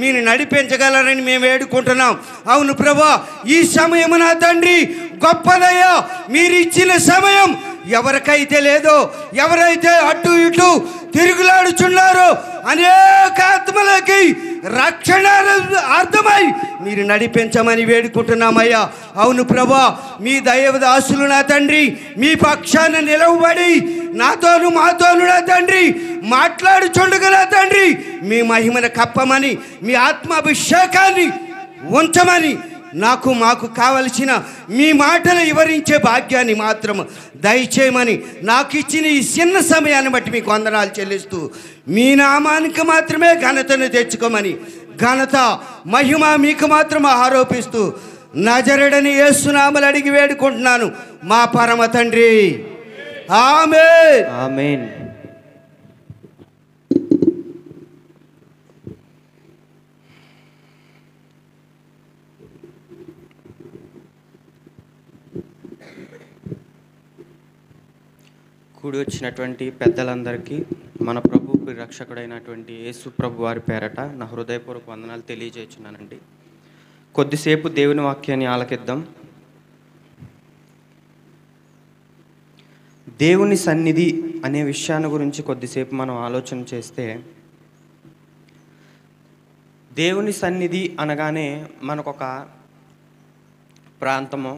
మీరు నడిపించగలరని మేము వేడుకుంటున్నాం. అవును ప్రభా, ఈ సమయం నా తండ్రి గొప్పదయ్యా. మీరు ఇచ్చిన సమయం ఎవరికైతే లేదో, ఎవరైతే అటు ఇటు తిరుగులాడుచున్నారో అనేక ఆత్మలకి రక్షణ అర్థమై మీరు నడిపించమని వేడుకుంటున్నామయ్యా. అవును ప్రభా, మీ దైవదాసులు నా తండ్రి మీ పక్షాన నిలవబడి నాతోను మాతోను నా తండ్రి మాట్లాడుచుండగా నా తండ్రి మీ మహిమను కప్పమని, మీ ఆత్మాభిషేకాన్ని ఉంచమని, మాకు కావలసిన మీ మాటలు వివరించే భాగ్యాన్ని మాత్రం దయచేయమని, నాకు ఇచ్చిన ఈ చిన్న సమయాన్ని బట్టి మీకు వందనాలు చెల్లిస్తూ మీ నామానికి మాత్రమే ఘనతను తెచ్చుకోమని, ఘనత మహిమ మీకు మాత్రం ఆరోపిస్తూ నజరేయుడైన యేసు నామములో అడిగి వేడుకుంటున్నాను మా పరమ తండ్రి. ఆమేన్. ఆమేన్. కూడి వచ్చినటువంటి పెద్దలందరికీ మన ప్రభు రక్షకుడైనటువంటి యేసు ప్రభు వారి పేరట నా హృదయపూర్వక వందనాలు తెలియజేస్తున్నానండి. కొద్దిసేపు దేవుని వాక్యాన్ని ఆలకిద్దాం. దేవుని సన్నిధి అనే విషయాన్ని గురించి కొద్దిసేపు మనం ఆలోచన చేస్తే, దేవుని సన్నిధి అనగానే మనకొక ప్రాంతము,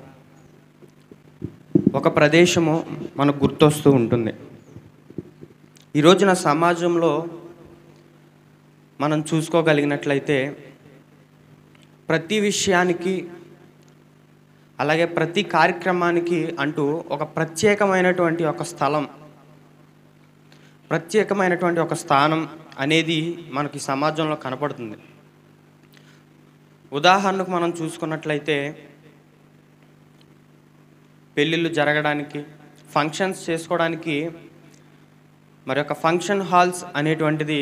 ఒక ప్రదేశము మనకు గుర్తొస్తూ ఉంటుంది. ఈ రోజున సమాజంలో మనం చూసుకోగలిగినట్లయితే ప్రతి విషయానికి, అలాగే ప్రతి కార్యక్రమానికి అంటూ ఒక ప్రత్యేకమైనటువంటి ఒక స్థలం, ప్రత్యేకమైనటువంటి ఒక స్థానం అనేది మనకి సమాజంలో కనపడుతుంది. ఉదాహరణకు మనం చూసుకున్నట్లయితే పెళ్ళిళ్ళు జరగడానికి, ఫంక్షన్స్ చేసుకోవడానికి మరి ఒక ఫంక్షన్ హాల్స్ అనేటువంటిది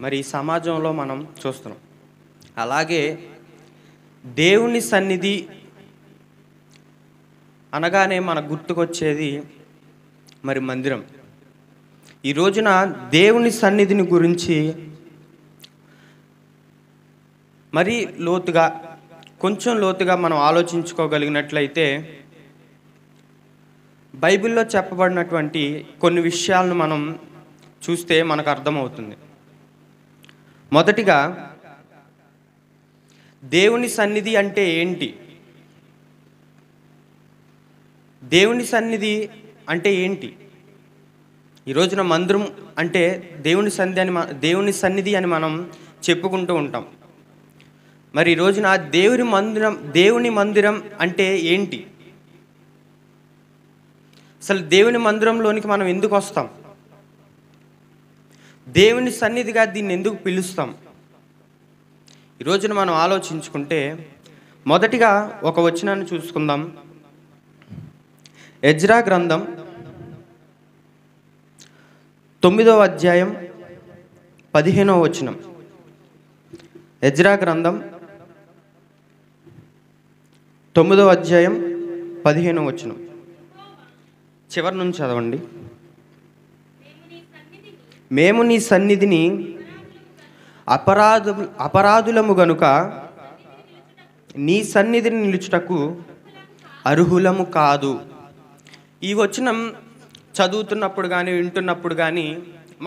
మరి ఈ సమాజంలో మనం చూస్తున్నాం. అలాగే దేవుని సన్నిధి అనగానే మనకు గుర్తుకొచ్చేది మరి మందిరం. ఈ రోజున దేవుని సన్నిధిని గురించి మరి కొంచెం లోతుగా మనం ఆలోచించుకోగలిగినట్లయితే బైబిల్లో చెప్పబడినటువంటి కొన్ని విషయాలను మనం చూస్తే మనకు అర్థమవుతుంది. మొదటిగా, దేవుని సన్నిధి అంటే ఏంటి? దేవుని సన్నిధి అంటే ఏంటి? ఈ రోజున మందిరం అంటే దేవుని సన్నిధి అని మనం చెప్పుకుంటూ ఉంటాం. మరి ఈ రోజున దేవుని మందిరం అంటే ఏంటి? అసలు దేవుని మందిరంలోనికి మనం ఎందుకు వస్తాం? దేవుని సన్నిధిగా దీన్ని ఎందుకు పిలుస్తాం? ఈ రోజున మనం ఆలోచించుకుంటే మొదటిగా ఒక వచనాన్ని చూసుకుందాం. ఎజ్రా గ్రంథం 9వ అధ్యాయం 15వ వచనం. ఎజ్రా గ్రంథం 9వ అధ్యాయం 15వ వచనం చివరి నుంచి చదవండి. మేము నీ సన్నిధిని అపరాధులము గనుక నీ సన్నిధిని నిలుచుటకు అర్హులము కాదు. ఈ వచనం చదువుతున్నప్పుడు కానీ వింటున్నప్పుడు కానీ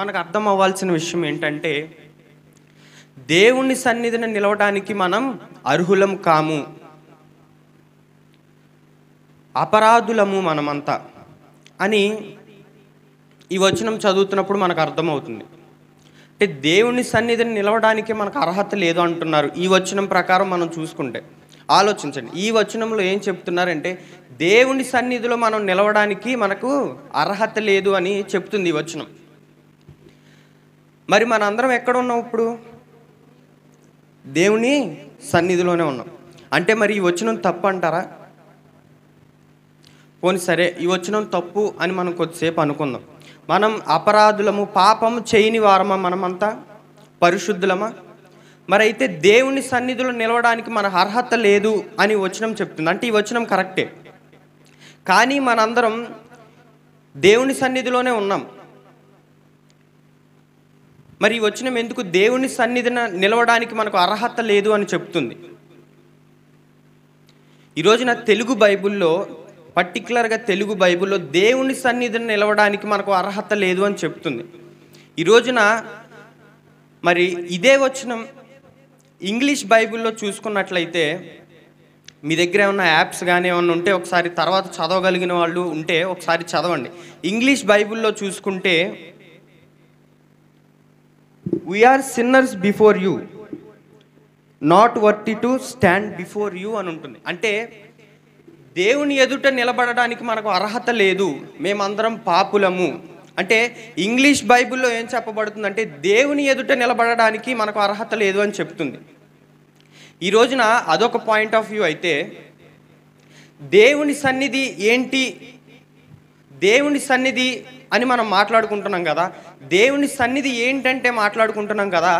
మనకు అర్థం అవ్వాల్సిన విషయం ఏంటంటే, దేవుని సన్నిధిని నిలవడానికి మనం అర్హులం కాము, అపరాధులము మనమంతా అని ఈ వచనం చదువుతున్నప్పుడు మనకు అర్థమవుతుంది. అంటే దేవుని సన్నిధిని నిలవడానికి మనకు అర్హత లేదు అంటున్నారు. ఈ వచనం ప్రకారం మనం చూసుకుంటే ఆలోచించండి. ఈ వచనంలో ఏం చెప్తున్నారంటే, దేవుని సన్నిధిలో మనం నిలవడానికి మనకు అర్హత లేదు అని చెప్తుంది ఈ వచనం. మరి మనందరం ఎక్కడ ఉన్నాం ఇప్పుడు? దేవుని సన్నిధిలోనే ఉన్నాం. అంటే మరి ఈ వచనం తప్పు అంటారా? పోనీ సరే, ఈ వచనం తప్పు అని మనం కొద్దిసేపు అనుకుందాం. మనం అపరాధులము, పాపము చేయని వారమా? మనమంతా పరిశుద్ధులమా? మరి అయితే దేవుని సన్నిధిలో నిలవడానికి మన అర్హత లేదు అని వచనం చెప్తుంది. అంటే ఈ వచనం కరెక్టే, కానీ మనందరం దేవుని సన్నిధిలోనే ఉన్నాం. మరి ఈ వచనం ఎందుకు దేవుని సన్నిధిన నిలవడానికి మనకు అర్హత లేదు అని చెప్తుంది? ఈరోజున తెలుగు బైబిల్లో, పర్టికులర్గా తెలుగు బైబిల్లో దేవుని సన్నిధిని నిలవడానికి మనకు అర్హత లేదు అని చెప్తుంది. ఈ రోజున మరి ఇదే వచనం ఇంగ్లీష్ బైబిల్లో చూసుకున్నట్లయితే, మీ దగ్గర ఏమన్నా యాప్స్ కానీ ఏమన్నా ఉంటే ఒకసారి తర్వాత చదవగలిగిన వాళ్ళు ఉంటే ఒకసారి చదవండి. ఇంగ్లీష్ బైబిల్లో చూసుకుంటే, we are sinners before you, not worthy to stand before you అని ఉంటుంది. అంటే దేవుని ఎదుట నిలబడడానికి మనకు అర్హత లేదు, మేమందరం పాపులము. అంటే ఇంగ్లీష్ బైబిల్లో ఏం చెప్పబడుతుందంటే దేవుని ఎదుట నిలబడడానికి మనకు అర్హత లేదు అని చెప్తుంది. ఈ రోజున అదొక పాయింట్ ఆఫ్ వ్యూ అయితే, దేవుని సన్నిధి ఏంటి, దేవుని సన్నిధి అని మనం మాట్లాడుకుంటున్నాం కదా. దేవుని సన్నిధి ఏంటంటే మాట్లాడుకుంటున్నాం కదా.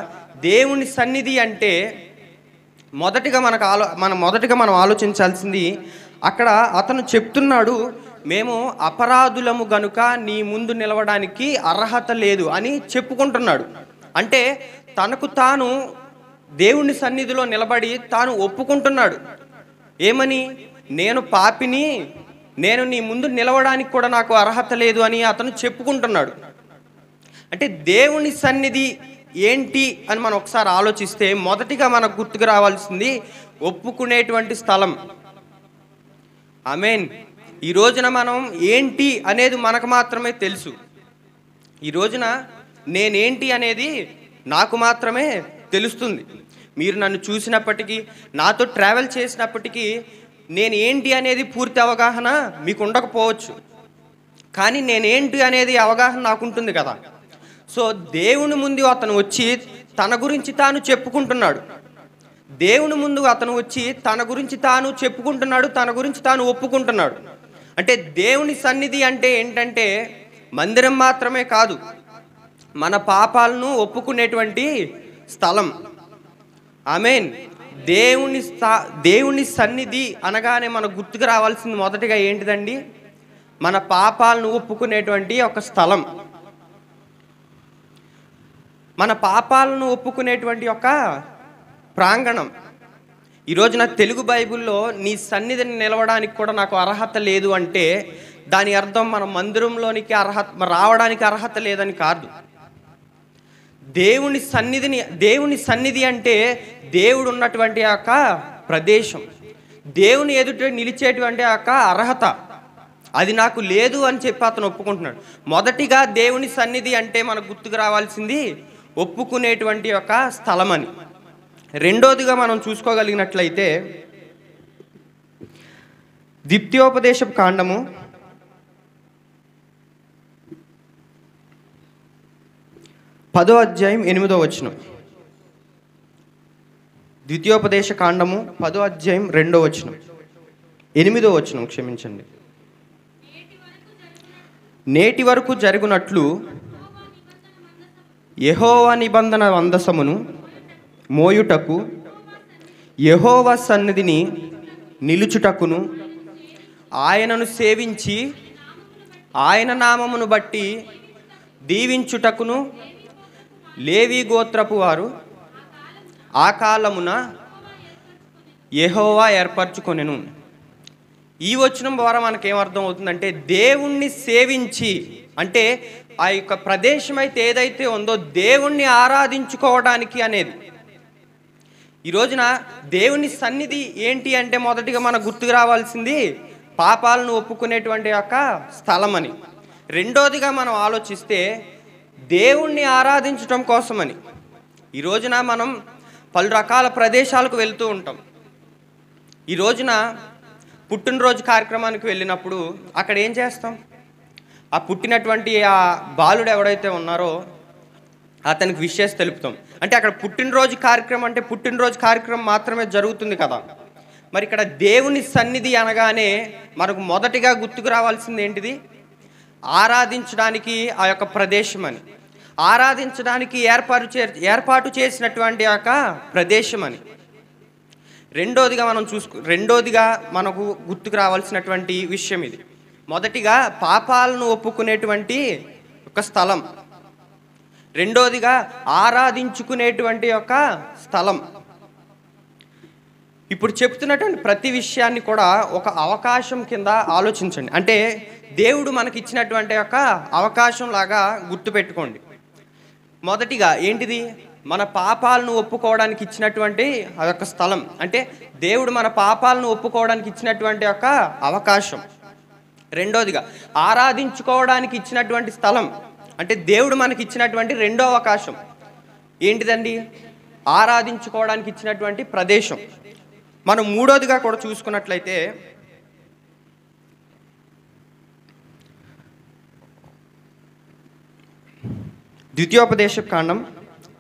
దేవుని సన్నిధి అంటే మొదటిగా మనం ఆలోచించాల్సింది, అక్కడ అతను చెప్తున్నాడు, మేము అపరాధులము గనుక నీ ముందు నిలవడానికి అర్హత లేదు అని చెప్పుకుంటున్నాడు. అంటే తనకు తాను దేవుని సన్నిధిలో నిలబడి తాను ఒప్పుకుంటున్నాడు. ఏమని? నేను పాపిని, నేను నీ ముందు నిలవడానికి కూడా నాకు అర్హత లేదు అని అతను చెప్పుకుంటున్నాడు. అంటే దేవుని సన్నిధి ఏంటి అని మనం ఒకసారి ఆలోచిస్తే మొదటిగా మనకు గుర్తుకు రావాల్సింది ఒప్పుకునేటువంటి స్థలం. ఆమేన్. ఈ రోజున మనం ఏంటి అనేది మనకు మాత్రమే తెలుసు. ఈ రోజున నేనేంటి అనేది నాకు మాత్రమే తెలుస్తుంది. మీరు నన్ను చూసినప్పటికీ, నాతో ట్రావెల్ చేసినప్పటికీ నేను ఏంటి అనేది పూర్తి అవగాహన మీకు ఉండకపోవచ్చు, కానీ నేనేంటి అనేది అవగాహన నాకు ఉంటుంది కదా. సో దేవుని ముందు అతను వచ్చి తన గురించి తాను చెప్పుకుంటున్నాడు. దేవుని ముందు అతను వచ్చి తన గురించి తాను చెప్పుకుంటున్నాడు, తన గురించి తాను ఒప్పుకుంటున్నాడు. అంటే దేవుని సన్నిధి అంటే ఏంటంటే మందిరం మాత్రమే కాదు, మన పాపాలను ఒప్పుకునేటువంటి స్థలం. ఆమేన్. దేవుని సన్నిధి అనగానే మనకు గుర్తుకు రావాల్సింది మొదటిగా ఏంటిదండి? మన పాపాలను ఒప్పుకునేటువంటి ఒక స్థలం, మన పాపాలను ఒప్పుకునేటువంటి ఒక ప్రాంగణం. ఈరోజు నా తెలుగు బైబిల్లో నీ సన్నిధిని నిలవడానికి కూడా నాకు అర్హత లేదు అంటే దాని అర్థం మన మందిరంలోనికి రావడానికి అర్హత లేదని కాదు. దేవుని సన్నిధి అంటే దేవుడు ఉన్నటువంటి యొక్క ప్రదేశం, దేవుని ఎదుట నిలిచేటువంటి యొక్క అర్హత, అది నాకు లేదు అని చెప్పి అతను ఒప్పుకుంటున్నాడు. మొదటిగా దేవుని సన్నిధి అంటే మనకు గుర్తుకు రావాల్సింది ఒప్పుకునేటువంటి ఒక స్థలం అని. రెండోదిగా మనం చూసుకోగలిగినట్లయితే ద్వితీయోపదేశపు కాండము 10వ అధ్యాయం 8వ వచనం. ద్వితీయోపదేశ కాండము 10వ అధ్యాయం 2వ వచనం, 8వ వచనం, క్షమించండి. నేటి వరకు జరుగునట్లు యెహోవా నిబంధన మందసమును మోయుటకు, యెహోవా సన్నిధిని నిలుచుటకును, ఆయనను సేవించి ఆయన నామమును బట్టి దీవించుటకును లేవి గోత్రపు వారు ఆ కాలమున యెహోవా ఏర్పరచుకొనెను. ఈ వచనం ద్వారా మనకేమర్థం అవుతుందంటే దేవుణ్ణి సేవించి, అంటే ఆ యొక్క ప్రదేశం అయితే ఏదైతే ఉందో దేవుణ్ణి ఆరాధించుకోవడానికి అనేది. ఈ రోజున దేవుని సన్నిధి ఏంటి అంటే మొదటిగా మనకు గుర్తుకు రావాల్సింది పాపాలను ఒప్పుకునేటువంటి యొక్క స్థలం అని. రెండోదిగా మనం ఆలోచిస్తే దేవుణ్ణి ఆరాధించటం కోసమని. ఈ రోజున మనం పలు రకాల ప్రదేశాలకు వెళ్తూ ఉంటాం. ఈ రోజున పుట్టినరోజు కార్యక్రమానికి వెళ్ళినప్పుడు అక్కడ ఏం చేస్తాం? ఆ పుట్టినటువంటి ఆ బాలుడు ఎవడైతే ఉన్నారో అతనికి విషెస్ తెలుపుతాం. అంటే అక్కడ పుట్టినరోజు కార్యక్రమం అంటే పుట్టినరోజు కార్యక్రమం మాత్రమే జరుగుతుంది కదా. మరి ఇక్కడ దేవుని సన్నిధి అనగానే మనకు మొదటిగా గుర్తుకు రావాల్సింది ఏంటిది? ఆరాధించడానికి ఆ యొక్క ప్రదేశం అని, ఆరాధించడానికి ఏర్పాటు చేసినటువంటి ఆ యొక్క ప్రదేశం అని. రెండోదిగా మనకు గుర్తుకు రావాల్సినటువంటి విషయం ఇది. మొదటిగా పాపాలను ఒప్పుకునేటువంటి ఒక స్థలం. రెండోదిగా ఆరాధించుకునేటువంటి యొక్క స్థలం. ఇప్పుడు చెప్తున్నటువంటి ప్రతి విషయాన్ని కూడా ఒక అవకాశం కింద ఆలోచించండి. అంటే దేవుడు మనకి ఇచ్చినటువంటి యొక్క అవకాశం లాగా గుర్తుపెట్టుకోండి. మొదటిగా ఏంటిది? మన పాపాలను ఒప్పుకోవడానికి ఇచ్చినటువంటి ఆ యొక్క స్థలం. అంటే దేవుడు మన పాపాలను ఒప్పుకోవడానికి ఇచ్చినటువంటి యొక్క అవకాశం. రెండోదిగా ఆరాధించుకోవడానికి ఇచ్చినటువంటి స్థలం. అంటే దేవుడు మనకి ఇచ్చినటువంటి రెండో అవకాశం ఏంటిదండి? ఆరాధించుకోవడానికి ఇచ్చినటువంటి ప్రదేశం. మనం మూడోదిగా కూడా చూసుకున్నట్లయితే ద్వితీయోపదేశ కాండం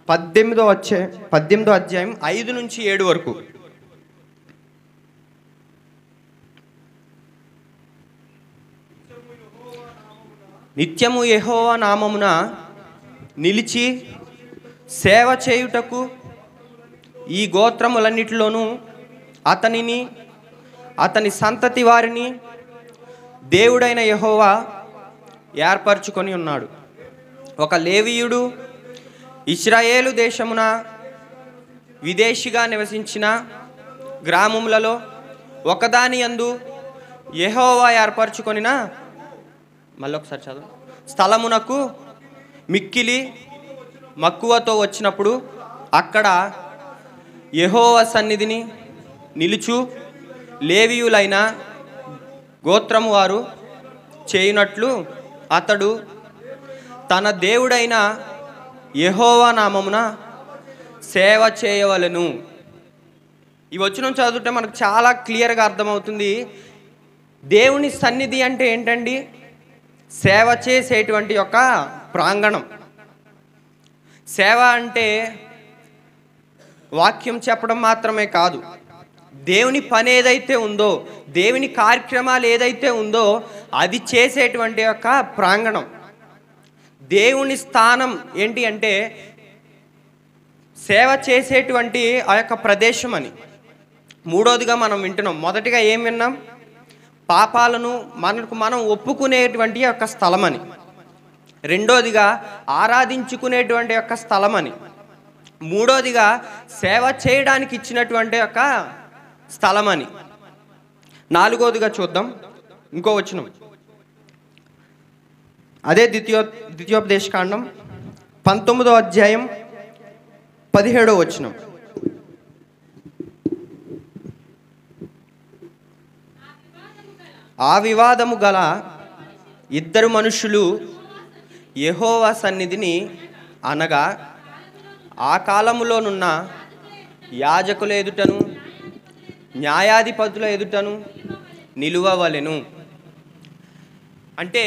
18వ అధ్యాయం 5 నుంచి 7 వరకు. నిత్యము యెహోవా నామమున నిలిచి సేవ చేయుటకు ఈ గోత్రములన్నిటిలోనూ అతనిని అతని సంతతి వారిని దేవుడైన యెహోవా ఏర్పరచుకొని ఉన్నాడు. ఒక లేవీయుడు ఇశ్రాయేలు దేశమున విదేశీగా నివసించిన గ్రామములలో ఒకదాని యందు యెహోవా ఏర్పరచుకొనిన మళ్ళొకసారి చదువు స్థలమునకు మిక్కిలి మక్కువతో వచ్చినప్పుడు అక్కడ యెహోవా సన్నిధిని నిలుచు లేవీయులైన గోత్రము వారు చేయునట్లు అతడు తన దేవుడైన యెహోవా నామమున సేవ చేయవలెను. ఈ వచనం చదువుతుంటే మనకు చాలా క్లియర్గా అర్థమవుతుంది. దేవుని సన్నిధి అంటే ఏంటండి? సేవ చేసేటువంటి యొక్క ప్రాంగణం. సేవ అంటే వాక్యం చెప్పడం మాత్రమే కాదు. దేవుని పని ఏదైతే ఉందో, దేవుని కార్యక్రమాలు ఏదైతే ఉందో అది చేసేటువంటి యొక్క ప్రాంగణం. దేవుని స్థానం ఏంటి అంటే సేవ చేసేటువంటి ఆ యొక్క ప్రదేశం అని. మూడోదిగా మనం వింటున్నాం. మొదటిగా ఏం విన్నాం? పాపాలను మనం ఒప్పుకునేటువంటి యొక్క స్థలం అని. రెండోదిగా ఆరాధించుకునేటువంటి యొక్క స్థలం అని. మూడోదిగా సేవ చేయడానికి ఇచ్చినటువంటి యొక్క స్థలం అని. నాలుగోదిగా చూద్దాం ఇంకో వచనం. అదే ద్వితీయోపదేశ కాండం 19వ అధ్యాయం 17వ వచనం. ఆ వివాదము గల ఇద్దరు మనుషులు యెహోవా సన్నిధిని అనగా ఆ కాలములోనున్న యాజకుల ఎదుటను న్యాయాధిపతుల ఎదుటను నిలువవలెను. అంటే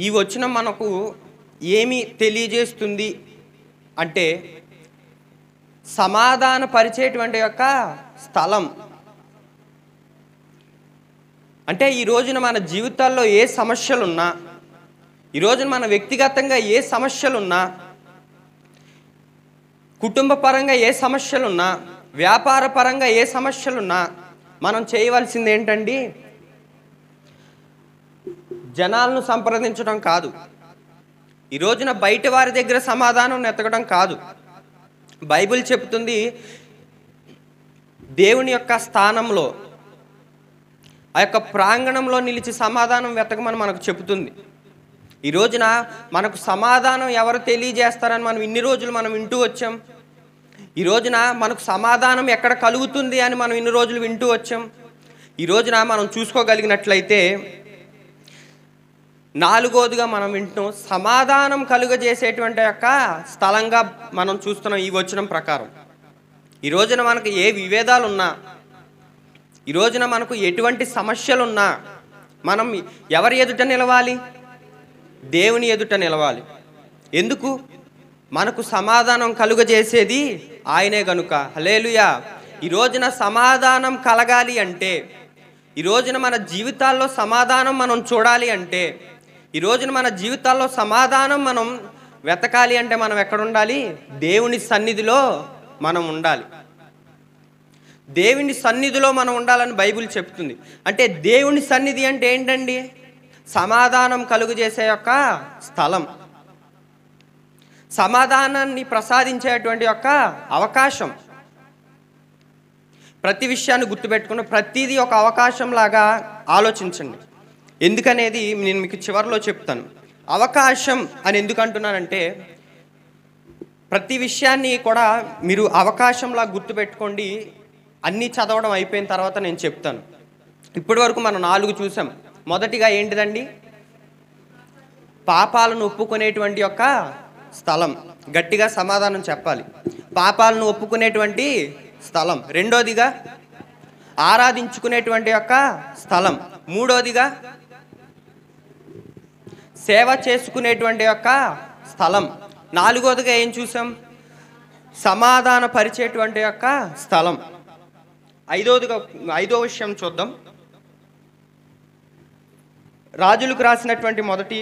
ఈ వచనం మనకు ఏమి తెలియజేస్తుంది అంటే సమాధానపరిచేటువంటి యొక్క స్థలం. అంటే ఈ రోజున మన జీవితాల్లో ఏ సమస్యలున్నా, ఈ రోజున మన వ్యక్తిగతంగా ఏ సమస్యలున్నా, కుటుంబ పరంగా ఏ సమస్యలున్నా, వ్యాపార పరంగా ఏ సమస్యలున్నా మనం చేయవలసింది ఏంటండి? జనాలను సంప్రదించడం కాదు. ఈ రోజున బయట వారి దగ్గర సమాధానం వెతకడం కాదు. బైబిల్ చెప్తుంది దేవుని యొక్క స్థానంలో, ఆ యొక్క ప్రాంగణంలో నిలిచి సమాధానం వెతకమని మనకు చెబుతుంది. ఈ రోజున మనకు సమాధానం ఎవరు తెలియజేస్తారని మనం ఇన్ని రోజులు మనం వింటూ వచ్చాం. ఈ రోజున మనకు సమాధానం ఎక్కడ కలుగుతుంది అని మనం ఇన్ని రోజులు వింటూ వచ్చాం. ఈ రోజున మనం చూసుకోగలిగినట్లయితే నాలుగోదిగా మనం వింటున్నాం సమాధానం కలుగజేసేటువంటి యొక్క స్థలంగా మనం చూస్తున్నాం ఈ వచనం ప్రకారం. ఈ రోజున మనకు ఏ విభేదాలు ఉన్నా, ఈ రోజున మనకు ఎటువంటి సమస్యలున్నా మనం ఎవరి ఎదుట నిలవాలి? దేవుని ఎదుట నిలవాలి. ఎందుకు? మనకు సమాధానం కలుగజేసేది ఆయనే గనుక. హల్లెలూయా. ఈ రోజున సమాధానం కలగాలి అంటే, ఈ రోజున మన జీవితాల్లో సమాధానం మనం చూడాలి అంటే, ఈ రోజున మన జీవితాల్లో సమాధానం మనం వెతకాలి అంటే మనం ఎక్కడ ఉండాలి? దేవుని సన్నిధిలో మనం ఉండాలి. దేవుని సన్నిధిలో మనం ఉండాలని బైబిల్ చెప్తుంది. అంటే దేవుని సన్నిధి అంటే ఏంటండి? సమాధానం కలుగజేసే యొక్క స్థలం. సమాధానాన్ని ప్రసాదించేటువంటి యొక్క అవకాశం. ప్రతి విషయాన్ని గుర్తుపెట్టుకుని ప్రతిదీ ఒక అవకాశం లాగా ఆలోచించండి. ఎందుకనేది నేను మీకు చివరిలో చెప్తాను. అవకాశం అని ఎందుకు అంటున్నానంటే, ప్రతి విషయాన్ని కూడా మీరు అవకాశంలా గుర్తుపెట్టుకోండి. అన్నీ చదవడం అయిపోయిన తర్వాత నేను చెప్తాను. ఇప్పటి వరకు మనం 4 చూసాం. మొదటిగా ఏంటిదండి? పాపాలను ఒప్పుకునేటువంటి యొక్క స్థలం. గట్టిగా సమాధానం చెప్పాలి. పాపాలను ఒప్పుకునేటువంటి స్థలం. రెండోదిగా ఆరాధించుకునేటువంటి యొక్క స్థలం. మూడోదిగా సేవ చేసుకునేటువంటి యొక్క స్థలం. నాలుగోదిగా ఏం చూసాం? సమాధాన పరిచేటువంటి యొక్క స్థలం. ఐదో విషయం చూద్దాం. రాజులకు రాసినటువంటి మొదటి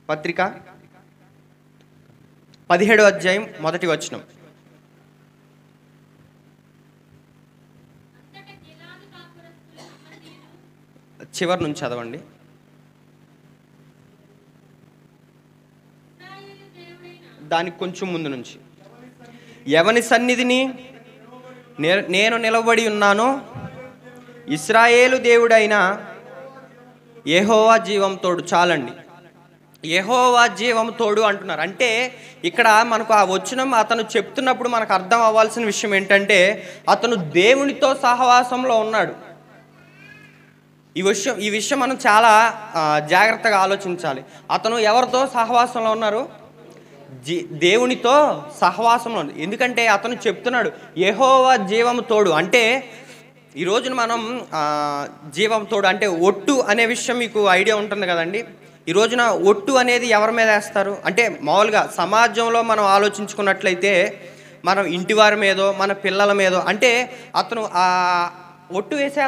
పత్రిక 17వ అధ్యాయం 1వ వచనం. చివరి నుంచి చదవండి. దానికి కొంచెం ముందు నుంచి. ఎవని సన్నిధిని నేను నిలబడి ఉన్నానో ఇశ్రాయేలు దేవుడైన యెహోవా జీవం తోడు. చాలండి. యెహోవా జీవం తోడు అంటున్నారు. అంటే ఇక్కడ మనకు ఆ వచనం అతను చెప్తున్నప్పుడు మనకు అర్థం అవ్వాల్సిన విషయం ఏంటంటే, అతను దేవునితో సహవాసంలో ఉన్నాడు. ఈ విషయం మనం చాలా జాగ్రత్తగా ఆలోచించాలి. అతను ఎవరితో సహవాసంలో ఉన్నారు? దేవునితో సహవాసంలో ఉంది. ఎందుకంటే అతను చెప్తున్నాడు యెహోవా జీవము తోడు. అంటే ఈ రోజున మనం జీవం తోడు అంటే ఒట్టు అనే విషయం మీకు ఐడియా ఉంటుంది కదండి. ఈ రోజున ఒట్టు అనేది ఎవరి మీద వేస్తారు అంటే, మామూలుగా సమాజంలో మనం ఆలోచించుకున్నట్లయితే మనం ఇంటి వారి మీదో మన పిల్లల మీదో, అంటే అతను ఒట్టు వేసే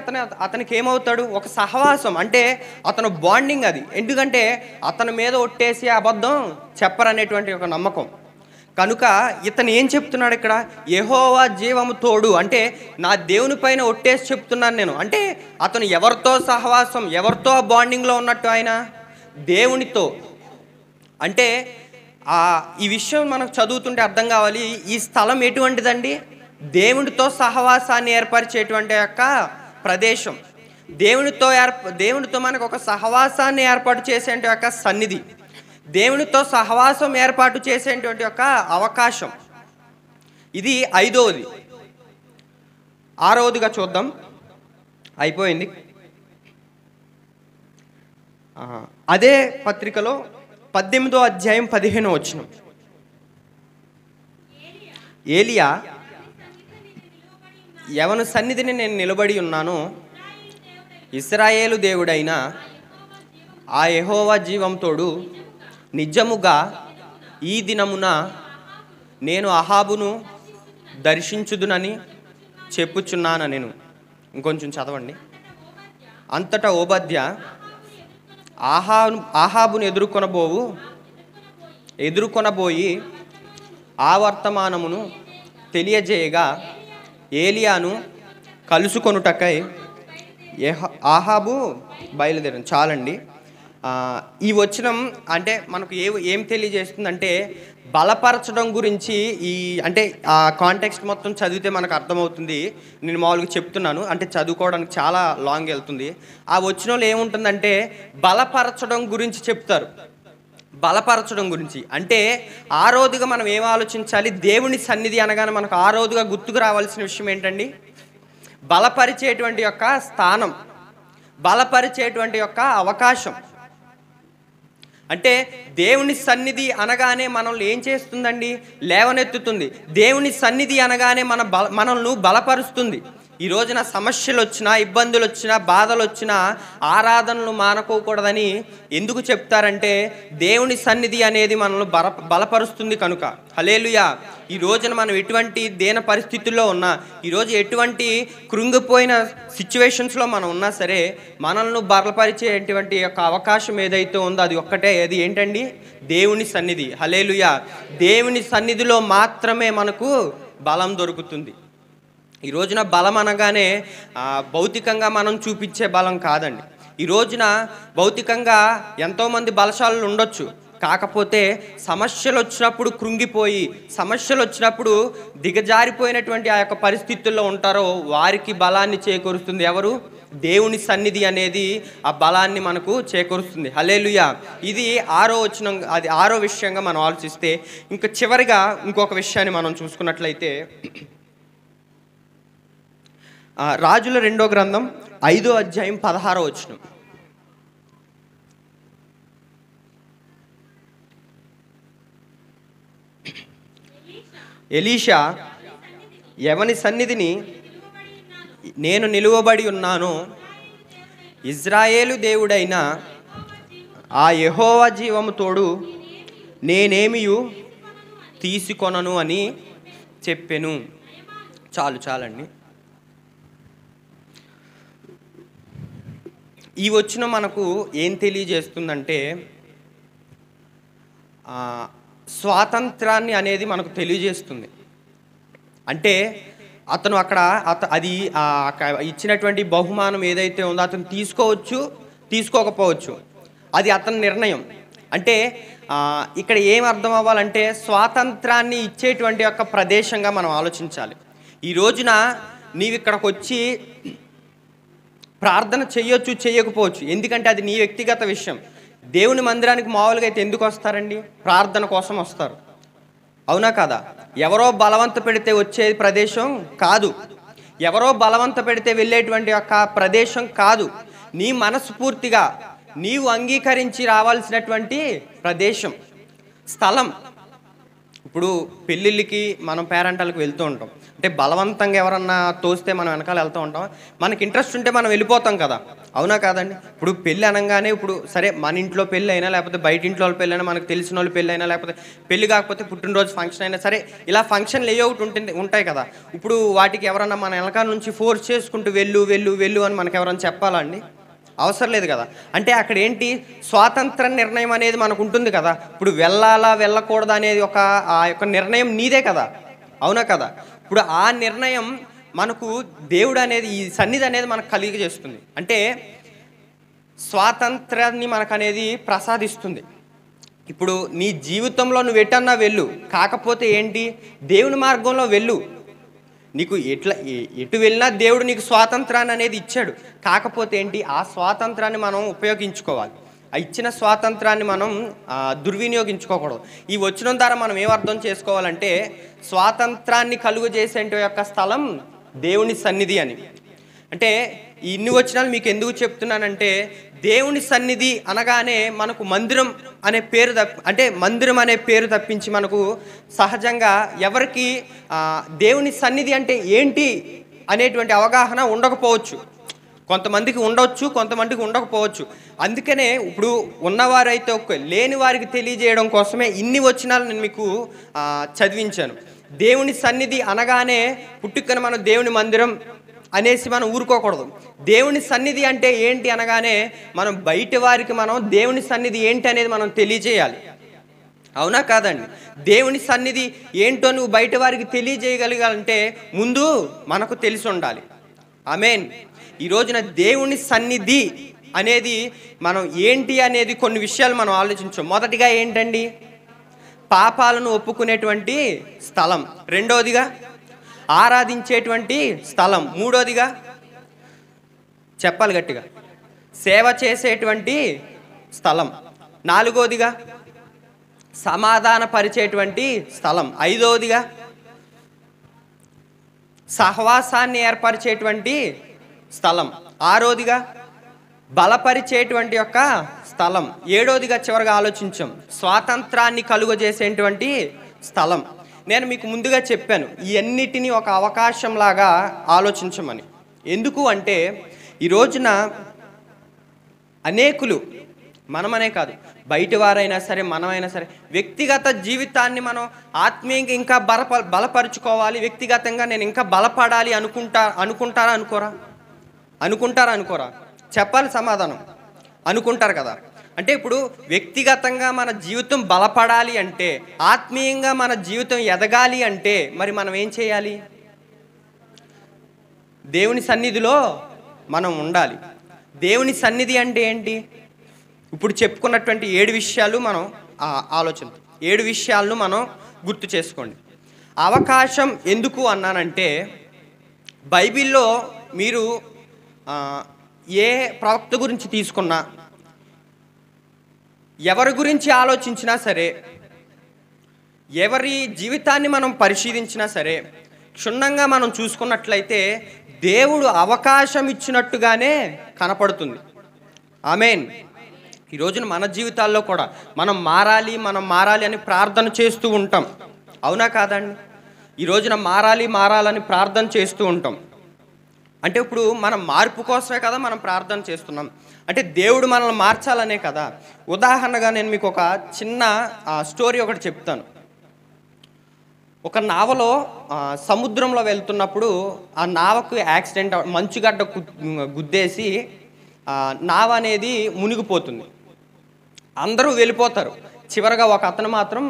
అతనికి ఏమవుతాడు? ఒక సహవాసం, అంటే అతను బాండింగ్ అది. ఎందుకంటే అతని మీద ఒట్టేసి అబద్ధం చెప్పరనేటువంటి ఒక నమ్మకం. కనుక ఇతను ఏం చెప్తున్నాడు ఇక్కడ? యెహోవా జీవము తోడు అంటే నా దేవుని పైన ఒట్టేసి చెప్తున్నాను నేను. అంటే అతను ఎవరితో సహవాసం, ఎవరితో బాండింగ్లో ఉన్నట్టు? ఆయన దేవునితో. అంటే ఈ విషయం మనకు చదువుతుంటే అర్థం కావాలి. ఈ స్థలం ఎటువంటిదండి? దేవునితో సహవాసాన్ని ఏర్పరిచేటువంటి యొక్క ప్రదేశం. దేవునితో మనకు ఒక సహవాసాన్ని ఏర్పాటు చేసే యొక్క సన్నిధి, దేవునితో సహవాసం ఏర్పాటు చేసేటువంటి యొక్క అవకాశం. ఇది 5వది. 6వదిగా చూద్దాం. అయిపోయింది. అదే పత్రికలో 18వ అధ్యాయం 15వ వచనం. ఏలియా ఎవని సన్నిధిని నేను నిలబడి ఉన్నానో ఇశ్రాయేలు దేవుడైన ఆ యెహోవా జీవం తోడు నిజముగా ఈ దినమున నేను అహాబును దర్శించుదునని చెప్పుచున్నాను నేను. ఇంకొంచెం చదవండి. అంతటా ఓబద్య ఆహాబును ఎదుర్కొనబోయి ఆ వర్తమానమును తెలియజేయగా ఏలియాను కలుసుకొనుటకై ఆహాబు బయలుదేరాను. చాలండి. ఈ వచనం అంటే మనకు ఏం తెలియజేస్తుందంటే, బలపరచడం గురించి. అంటే ఆ కాంటెక్స్ట్ మొత్తం చదివితే మనకు అర్థమవుతుంది. నేను మామూలుగా చెప్తున్నాను, అంటే చదువుకోవడానికి చాలా లాంగ్ వెళ్తుంది. ఆ వచనంలో ఏముంటుందంటే బలపరచడం గురించి చెప్తారు. బలపరచడం గురించి అంటే ఆరోదుగా మనం ఏం ఆలోచించాలి? దేవుని సన్నిధి అనగానే మనకు ఆరోదుగా గుర్తుకు రావాల్సిన విషయం ఏంటండి? బలపరిచేటువంటి యొక్క స్థానం, బలపరిచేటువంటి యొక్క అవకాశం. అంటే దేవుని సన్నిధి అనగానే మనల్ని ఏం చేస్తుందండి? లేవనెత్తుతుంది. దేవుని సన్నిధి అనగానే మనల్ని బలపరుస్తుంది. ఈ రోజున సమస్యలు వచ్చినా, ఇబ్బందులు వచ్చినా, బాధలు వచ్చినా ఆరాధనలు మానుకోకూడదని ఎందుకు చెప్తారంటే, దేవుని సన్నిధి అనేది మనల్ని బలపరుస్తుంది కనుక. హల్లెలూయా. ఈ రోజున మనం ఎటువంటి దేన పరిస్థితుల్లో ఉన్నా, ఈరోజు ఎటువంటి కృంగిపోయిన సిచ్యువేషన్స్లో మనం ఉన్నా సరే, మనల్ని బలపరిచేటువంటి యొక్క అవకాశం ఏదైతే ఉందో అది ఒక్కటే. అది ఏంటండి? దేవుని సన్నిధి. హల్లెలూయా. దేవుని సన్నిధిలో మాత్రమే మనకు బలం దొరుకుతుంది. ఈ రోజున బలం అనగానే భౌతికంగా మనం చూపించే బలం కాదండి. ఈ రోజున భౌతికంగా ఎంతోమంది బలశాలులు ఉండొచ్చు, కాకపోతే సమస్యలు వచ్చినప్పుడు కృంగిపోయి, సమస్యలు వచ్చినప్పుడు దిగజారిపోయినటువంటి ఆ యొక్క పరిస్థితుల్లో ఉంటారో వారికి బలాన్ని చేకూరుస్తుంది ఎవరు? దేవుని సన్నిధి అనేది ఆ బలాన్ని మనకు చేకూరుస్తుంది. హల్లెలూయా. ఇది 6వ వచనం, అది 6వ విషయంగా మనం ఆలోచిస్తే, ఇంకా చివరిగా ఇంకొక విషయాన్ని మనం చూసుకున్నట్లయితే రాజుల 2వ గ్రంథం 5వ అధ్యాయం 16వ వచనం. ఎలీషా ఎవని సన్నిధిని నేను నిలువబడి ఉన్నానో ఇజ్రాయేలు దేవుడైన ఆ యెహోవా జీవము తోడు నేనేమియు తీసుకొనను అని చెప్పెను. చాలండి. ఈ వచనం మనకు ఏం తెలియజేస్తుందంటే స్వాతంత్రాన్ని అనేది మనకు తెలియజేస్తుంది. అంటే అతను అక్కడ అది ఇచ్చినటువంటి బహుమానం ఏదైతే ఉందో అతను తీసుకోవచ్చు, తీసుకోకపోవచ్చు, అది అతని నిర్ణయం. అంటే ఇక్కడ ఏం అర్థం అవ్వాలంటే స్వాతంత్రాన్ని ఇచ్చేటువంటి యొక్క ప్రదేశంగా మనం ఆలోచించాలి. ఈ రోజున నీవు ఇక్కడికి వచ్చి ప్రార్థన చేయొచ్చు, చేయకపోవచ్చు, ఎందుకంటే అది నీ వ్యక్తిగత విషయం. దేవుని మందిరానికి మామూలుగా అయితే ఎందుకు వస్తారండి? ప్రార్థన కోసం వస్తారు, అవునా కదా? ఎవరో బలవంత పెడితే వచ్చే ప్రదేశం కాదు, ఎవరో బలవంత పెడితే వెళ్ళేటువంటి యొక్క ప్రదేశం కాదు. నీ మనస్ఫూర్తిగా నీవు అంగీకరించి రావాల్సినటువంటి ప్రదేశం, స్థలం. ఇప్పుడు పెళ్ళిళ్ళకి మనం పేరెంటాలకు వెళ్తూ ఉంటాం, అంటే బలవంతంగా ఎవరన్నా తోస్తే మనం వెనకాల వెళ్తూ ఉంటాం. మనకి ఇంట్రెస్ట్ ఉంటే మనం వెళ్ళిపోతాం కదా, అవునా కాదండి? ఇప్పుడు పెళ్ళి అనగానే, ఇప్పుడు సరే మన ఇంట్లో పెళ్ళి అయినా, లేకపోతే బయట ఇంట్లో వాళ్ళ పెళ్ళి అయినా, మనకు తెలిసిన వాళ్ళు పెళ్ళి అయినా, లేకపోతే పెళ్ళి కాకపోతే పుట్టినరోజు ఫంక్షన్ అయినా సరే, ఇలా ఫంక్షన్లు ఏ ఒకటి ఉంటాయి కదా. ఇప్పుడు వాటికి ఎవరన్నా మన వెనకాల నుంచి ఫోర్స్ చేసుకుంటూ వెళ్ళు వెళ్ళు వెళ్ళు అని మనకు ఎవరన్నా చెప్పాలా అండి? అవసరం లేదు కదా. అంటే అక్కడ ఏంటి, స్వాతంత్ర నిర్ణయం అనేది మనకు ఉంటుంది కదా. ఇప్పుడు వెళ్ళాలా వెళ్ళకూడదా అనేది ఆ యొక్క నిర్ణయం నీదే కదా, అవునా కదా? ఇప్పుడు ఆ నిర్ణయం మనకు దేవుడు అనేది, ఈ సన్నిధి అనేది మనకు కలిగజేస్తుంది. అంటే స్వాతంత్రాన్ని మనకు అనేది ప్రసాదిస్తుంది. ఇప్పుడు నీ జీవితంలో నువ్వు ఎటన్నా వెళ్ళు, కాకపోతే ఏంటి, దేవుని మార్గంలో వెళ్ళు. నీకు ఎటు వెళ్ళినా దేవుడు నీకు స్వాతంత్రాన్ని అనేది ఇచ్చాడు. కాకపోతే ఏంటి, ఆ స్వాతంత్రాన్ని మనం ఉపయోగించుకోవాలి. ఆ ఇచ్చిన స్వాతంత్రాన్ని మనం దుర్వినియోగించుకోకూడదు. ఈ వచనం ద్వారా మనం ఏం అర్థం చేసుకోవాలంటే, స్వాతంత్రాన్ని కలుగు చేసే యొక్క స్థలం దేవుని సన్నిధి అని. అంటే ఇన్ని వచనాలు మీకు ఎందుకు చెప్తున్నానంటే, దేవుని సన్నిధి అనగానే మనకు మందిరం అనే పేరు అంటే మందిరం అనే పేరు తప్పించి మనకు సహజంగా ఎవరికి దేవుని సన్నిధి అంటే ఏంటి అనేటువంటి అవగాహన ఉండకపోవచ్చు. కొంతమందికి ఉండవచ్చు, కొంతమందికి ఉండకపోవచ్చు. అందుకనే ఇప్పుడు ఉన్నవారైతే ఒక్క, లేని వారికి తెలియజేయడం కోసమే ఇన్ని వచనాలు నేను మీకు చదివించాను. దేవుని సన్నిధి అనగానే పుట్టుకన మనం దేవుని మందిరం అనేసి మనం ఊరుకోకూడదు. దేవుని సన్నిధి అంటే ఏంటి అనగానే మనం బయట వారికి మనం దేవుని సన్నిధి ఏంటి అనేది మనం తెలియజేయాలి, అవునా కాదండి? దేవుని సన్నిధి ఏంటో నువ్వు బయట వారికి తెలియజేయగలగాలంటే ముందు మనకు తెలిసి ఉండాలి. ఆమేన్. ఈ రోజున దేవుని సన్నిధి అనేది మనం ఏంటి అనేది కొన్ని విషయాలు మనం ఆలోచించాం. మొదటిగా ఏంటండి, పాపాలను ఒప్పుకునేటువంటి స్థలం. రెండవదిగా ఆరాధించేటువంటి స్థలం. మూడోదిగా చెప్పాలి గట్టిగా, సేవ చేసేటువంటి స్థలం. నాలుగోదిగా సమాధానపరిచేటువంటి స్థలం. ఐదవదిగా సహవాసాన్ని ఏర్పరిచేటువంటి స్థలం. ఆరోదిగా బలపరిచేటువంటి యొక్క స్థలం. ఏడోదిగా చివరిగా ఆలోచించాం, స్వాతంత్రాన్ని కలుగజేసేటువంటి స్థలం. నేను మీకు ముందుగా చెప్పాను ఈ అన్నిటినీ ఒక అవకాశంలాగా ఆలోచించమని. ఎందుకు అంటే ఈ రోజున అనేకులు, మనమనే కాదు బయట వారైనా సరే మనమైనా సరే, వ్యక్తిగత జీవితాన్ని మనం ఆత్మీయంగా ఇంకా బలపరుచుకోవాలి, వ్యక్తిగతంగా నేను ఇంకా బలపడాలి అనుకుంటారా అనుకోరా? చెప్పాలి సమాధానం. అనుకుంటారు కదా. అంటే ఇప్పుడు వ్యక్తిగతంగా మన జీవితం బలపడాలి అంటే, ఆత్మీయంగా మన జీవితం ఎదగాలి అంటే మరి మనం ఏం చేయాలి? దేవుని సన్నిధిలో మనం ఉండాలి. దేవుని సన్నిధి అంటే ఏంటి? ఇప్పుడు చెప్పుకున్నటువంటి 7 విషయాలు మనం ఆలోచన. 7 విషయాలను మనం గుర్తు చేసుకోండి. అవకాశం ఎందుకు అన్నానంటే, బైబిల్లో మీరు ఏ ప్రవక్త గురించి తీసుకున్నా, ఎవరి గురించి ఆలోచించినా సరే, ఎవరి జీవితాన్ని మనం పరిశీలించినా సరే, క్షుణ్ణంగా మనం చూసుకున్నట్లయితే దేవుడు అవకాశం ఇచ్చినట్టుగానే కనపడుతుంది. ఆమేన్. ఈ రోజున మన జీవితాల్లో కూడా మనం మారాలి అని ప్రార్థన చేస్తూ ఉంటాం. అవునా కాదండి? ఈ రోజున మారాలని ప్రార్థన చేస్తూ ఉంటాం. అంటే ఇప్పుడు మనం మార్పు కోసమే కదా మనం ప్రార్థన చేస్తున్నాం. అంటే దేవుడు మనల్ని మార్చాలనే కదా. ఉదాహరణగా నేను మీకు ఒక చిన్న స్టోరీ ఒకటి చెప్తాను. ఒక నావలో సముద్రంలో వెళ్తున్నప్పుడు ఆ నావకు యాక్సిడెంట్, మంచుగడ్డ గుద్దేసి నావ అనేది మునిగిపోతుంది. అందరూ వెళ్ళిపోతారు. చివరగా ఒక అతను మాత్రం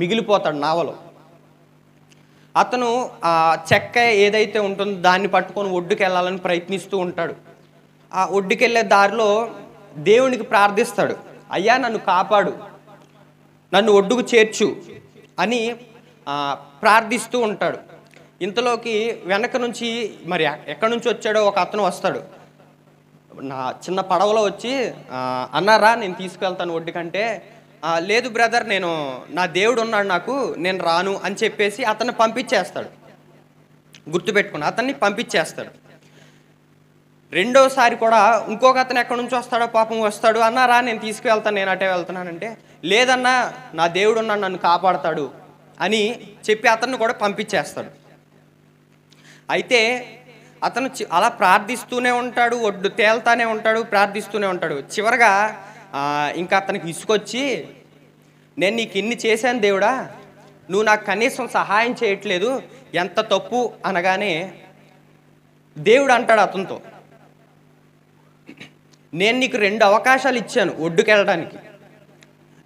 మిగిలిపోతాడు నావలో. అతను ఆ చెక్క ఏదైతే ఉంటుందో దాన్ని పట్టుకొని ఒడ్డుకు వెళ్ళాలని ప్రయత్నిస్తూ ఉంటాడు. ఆ ఒడ్డుకు వెళ్ళే దారిలో దేవునికి ప్రార్థిస్తాడు, అయ్యా నన్ను కాపాడు, నన్ను ఒడ్డుకు చేర్చు అని ప్రార్థిస్తూ ఉంటాడు. ఇంతలోకి వెనక నుంచి మరి ఎక్కడి నుంచి వచ్చాడో ఒక అతను వస్తాడు. నా చిన్న పడవలో వచ్చి, అన్నారా నేను తీసుకెళ్తాను ఒడ్డుకంటే, లేదు బ్రదర్, నా దేవుడు ఉన్నాడు, నేను రాను అని చెప్పేసి అతన్ని పంపించేస్తాడు. గుర్తుపెట్టుకుని అతన్ని పంపించేస్తాడు. రెండోసారి కూడా ఇంకొక అతను ఎక్కడి నుంచి వస్తాడో పాపం వస్తాడు, అన్నారా నేను తీసుకువెళ్తాను, నేను అటే వెళ్తున్నానంటే, లేదన్నా నా దేవుడు ఉన్నాడు, నన్ను కాపాడతాడు అని చెప్పి అతన్ని కూడా పంపించేస్తాడు. అయితే అతను అలా ప్రార్థిస్తూనే ఉంటాడు, ఒడ్డు తేల్తానే ఉంటాడు, ప్రార్థిస్తూనే ఉంటాడు. చివరగా ఇంకా అతనికి ఇసుకొచ్చి, నేను నీకు ఇన్ని చేశాను దేవుడా, నువ్వు నాకు కనీసం సహాయం చేయట్లేదు, ఎంత తప్పు అనగానే దేవుడు అంటాడు అతనితో, నేను నీకు 2 అవకాశాలు ఇచ్చాను ఒడ్డుకెళ్ళడానికి,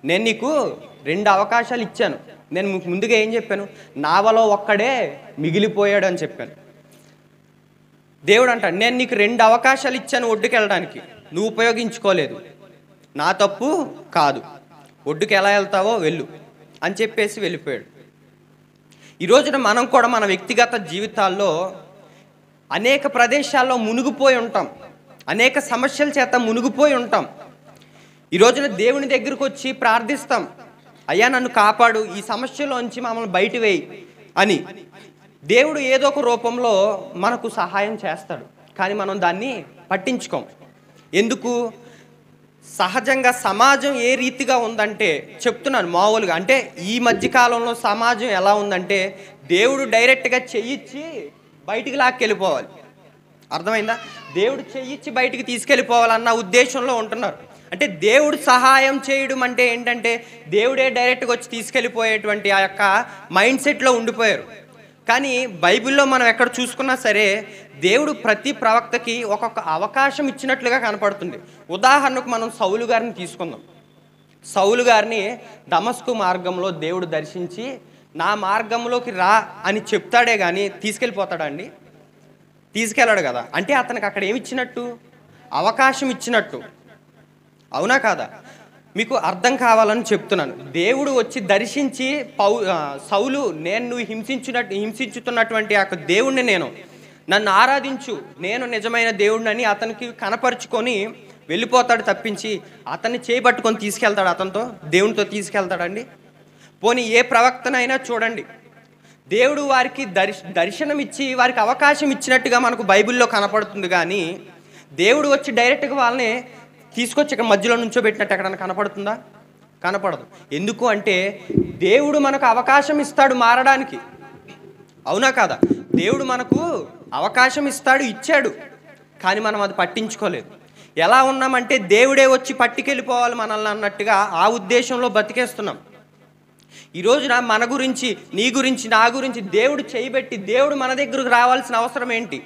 నేను నీకు 2 అవకాశాలు ఇచ్చాను. నేను ముందుగా ఏం చెప్పాను? నావలో ఒక్కడే మిగిలిపోయాడు అని చెప్పాను. దేవుడు అంటాడు, నేను నీకు 2 అవకాశాలు ఇచ్చాను ఒడ్డుకెళ్ళడానికి, నువ్వు ఉపయోగించుకోలేదు, నా తప్పు కాదు, ఒడ్డుకు ఎలా వెళ్తావో వెళ్ళు అని చెప్పేసి వెళ్ళిపోయాడు. ఈ రోజున మనం కూడా మన వ్యక్తిగత జీవితాల్లో అనేక ప్రదేశాల్లో మునిగిపోయి ఉంటాం, అనేక సమస్యల చేత మునిగిపోయి ఉంటాం. ఈ రోజున దేవుని దగ్గరకు వచ్చి ప్రార్థిస్తాం, అయ్యా నన్ను కాపాడు, ఈ సమస్యలోంచి మమ్మల్ని బయట వేయి అని. దేవుడు ఏదో ఒక రూపంలో మనకు సహాయం చేస్తాడు, కానీ మనం దాన్ని పట్టించుకోం. ఎందుకు? సహజంగా సమాజం ఏ రీతిగా ఉందంటే, చెప్తున్నాను మామూలుగా, అంటే ఈ మధ్యకాలంలో సమాజం ఎలా ఉందంటే, దేవుడు డైరెక్ట్గా చెయ్యిచ్చి బయటికి లాక్కెళ్ళిపోవాలి. అర్థమైందా? దేవుడు చెయ్యిచ్చి బయటికి తీసుకెళ్ళిపోవాలన్న ఉద్దేశంలో ఉంటున్నారు. అంటే దేవుడు సహాయం చేయడం అంటే ఏంటంటే, దేవుడే డైరెక్ట్గా వచ్చి తీసుకెళ్ళిపోయేటువంటి ఆ యొక్క మైండ్ సెట్లో ఉండిపోయారు. కానీ బైబిల్లో మనం ఎక్కడ చూసుకున్నా సరే, దేవుడు ప్రతి ప్రవక్తకి ఒక్కొక్క అవకాశం ఇచ్చినట్లుగా కనపడుతుంది. ఉదాహరణకు మనం సౌలు గారిని తీసుకుందాం. సౌలు గారిని దమస్కు మార్గంలో దేవుడు దర్శించి, నా మార్గంలోకి రా అని చెప్తాడే కానీ తీసుకెళ్ళిపోతాడా అండి? తీసుకెళ్ళాడు కదా. అంటే అతనికి అక్కడ ఏమి ఇచ్చినట్టు? అవకాశం ఇచ్చినట్టు. అవునా కాదా? మీకు అర్థం కావాలని చెప్తున్నాను. దేవుడు వచ్చి దర్శించి, సౌలు, నేను నువ్వు హింసించుతున్నటువంటి ఆ దేవుణ్ణి నన్ను ఆరాధించు, నేను నిజమైన దేవుడిని అతనికి కనపరుచుకొని వెళ్ళిపోతాడు తప్పించి అతన్ని చేపట్టుకొని తీసుకెళ్తాడు, అతనితో దేవునితో తీసుకెళ్తాడండి? పోనీ ఏ ప్రవక్తనైనా చూడండి, దేవుడు వారికి దర్శనం ఇచ్చి వారికి అవకాశం ఇచ్చినట్టుగా మనకు బైబిల్లో కనపడుతుంది. కానీ దేవుడు వచ్చి డైరెక్ట్గా వాళ్ళని తీసుకొచ్చి ఇక్కడ మధ్యలో నుంచోబెట్టినట్టు ఎక్కడన్నా కనపడుతుందా? కనపడదు. ఎందుకు అంటే దేవుడు మనకు అవకాశం ఇస్తాడు మారడానికి. అవునా కాదా? దేవుడు మనకు అవకాశం ఇచ్చాడు, కానీ మనం అది పట్టించుకోలేదు. ఎలా ఉన్నామంటే దేవుడే వచ్చి పట్టుకెళ్ళిపోవాలి మనల్ని అన్నట్టుగా ఆ ఉద్దేశంలో బతికేస్తున్నాం. ఈ రోజున మన గురించి, నీ గురించి, నా గురించి దేవుడు చేయబెట్టి దేవుడు మన దగ్గరకు రావాల్సిన అవసరం ఏంటి?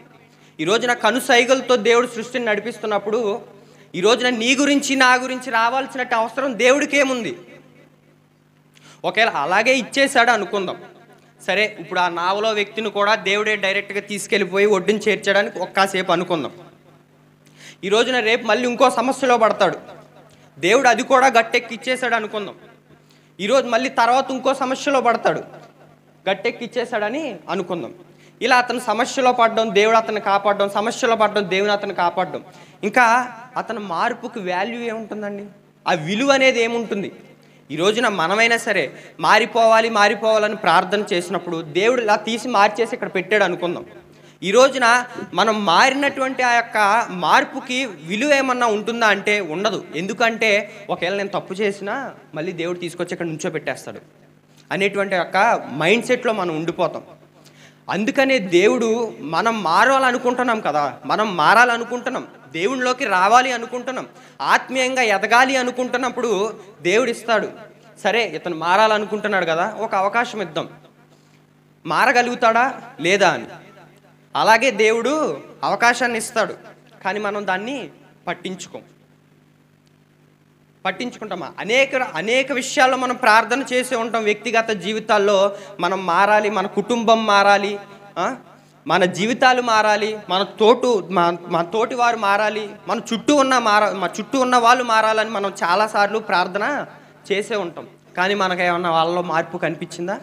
ఈ రోజున కనుసైగలతో దేవుడు సృష్టిని నడిపిస్తున్నప్పుడు ఈ రోజున నీ గురించి, నా గురించి రావాల్సినట్టు అవసరం దేవుడికి ఏముంది? ఒకవేళ అలాగే ఇచ్చేశాడు అనుకుందాం, సరే, ఇప్పుడు ఆ నావలో వ్యక్తిని కూడా దేవుడే డైరెక్ట్గా తీసుకెళ్ళిపోయి ఒడ్డుని చేర్చడానికి ఒక్కసేపు అనుకుందాం. ఈ రోజున రేపు మళ్ళీ ఇంకో సమస్యలో పడతాడు, దేవుడు అది కూడా గట్టెక్కి ఇచ్చేశాడు అనుకుందాం. ఈరోజు మళ్ళీ తర్వాత ఇంకో సమస్యలో పడతాడు, గట్టెక్కిచ్చేసాడని అనుకుందాం. ఇలా అతను సమస్యలో పడడం, దేవుడు అతన్ని కాపాడడం, సమస్యలో పడడం, దేవుని అతన్ని కాపాడడం. ఇంకా అతని మార్పుకి వాల్యూ ఏముంటుందండి? ఆ విలువ అనేది ఏముంటుంది? ఈ రోజున మనమైనా సరే మారిపోవాలని ప్రార్థన చేసినప్పుడు దేవుడు ఇలా తీసి మార్చేసి ఇక్కడ పెట్టాడు అనుకుందాం. ఈ రోజున మనం మారినటువంటి ఆ యొక్క మార్పుకి విలువ ఏమన్నా ఉంటుందా అంటే ఉండదు. ఎందుకంటే ఒకవేళ నేను తప్పు చేసినా మళ్ళీ దేవుడు తీసుకొచ్చి ఇక్కడ నుంచోబెట్టేస్తాడు అనేటువంటి యొక్క మైండ్ సెట్లో మనం ఉండిపోతాం. అందుకనే దేవుడు మనం మారాలనుకుంటున్నాం కదా, మనం మారాలనుకుంటున్నాం, దేవునిలోకి రావాలి అనుకుంటున్నాం, ఆత్మీయంగా ఎదగాలి అనుకుంటున్నప్పుడు దేవుడు ఇస్తాడు. సరే ఇతను మారాలనుకుంటున్నాడు కదా, ఒక అవకాశం ఇద్దాం, మారగలుగుతాడా లేదా అని. అలాగే దేవుడు అవకాశాన్ని ఇస్తాడు, కానీ మనం దాన్ని పట్టించుకుంటామా? అనేక విషయాల్లో మనం ప్రార్థన చేసే ఉంటాం. వ్యక్తిగత జీవితాల్లో మనం మారాలి, మన కుటుంబం మారాలి, మన జీవితాలు మారాలి, మన తోటి వారు మారాలి, మన చుట్టూ ఉన్న వాళ్ళు మారాలని మనం చాలాసార్లు ప్రార్థన చేసే ఉంటాం. కానీ మనకేమన్నా వాళ్ళలో మార్పు కనిపించిందా?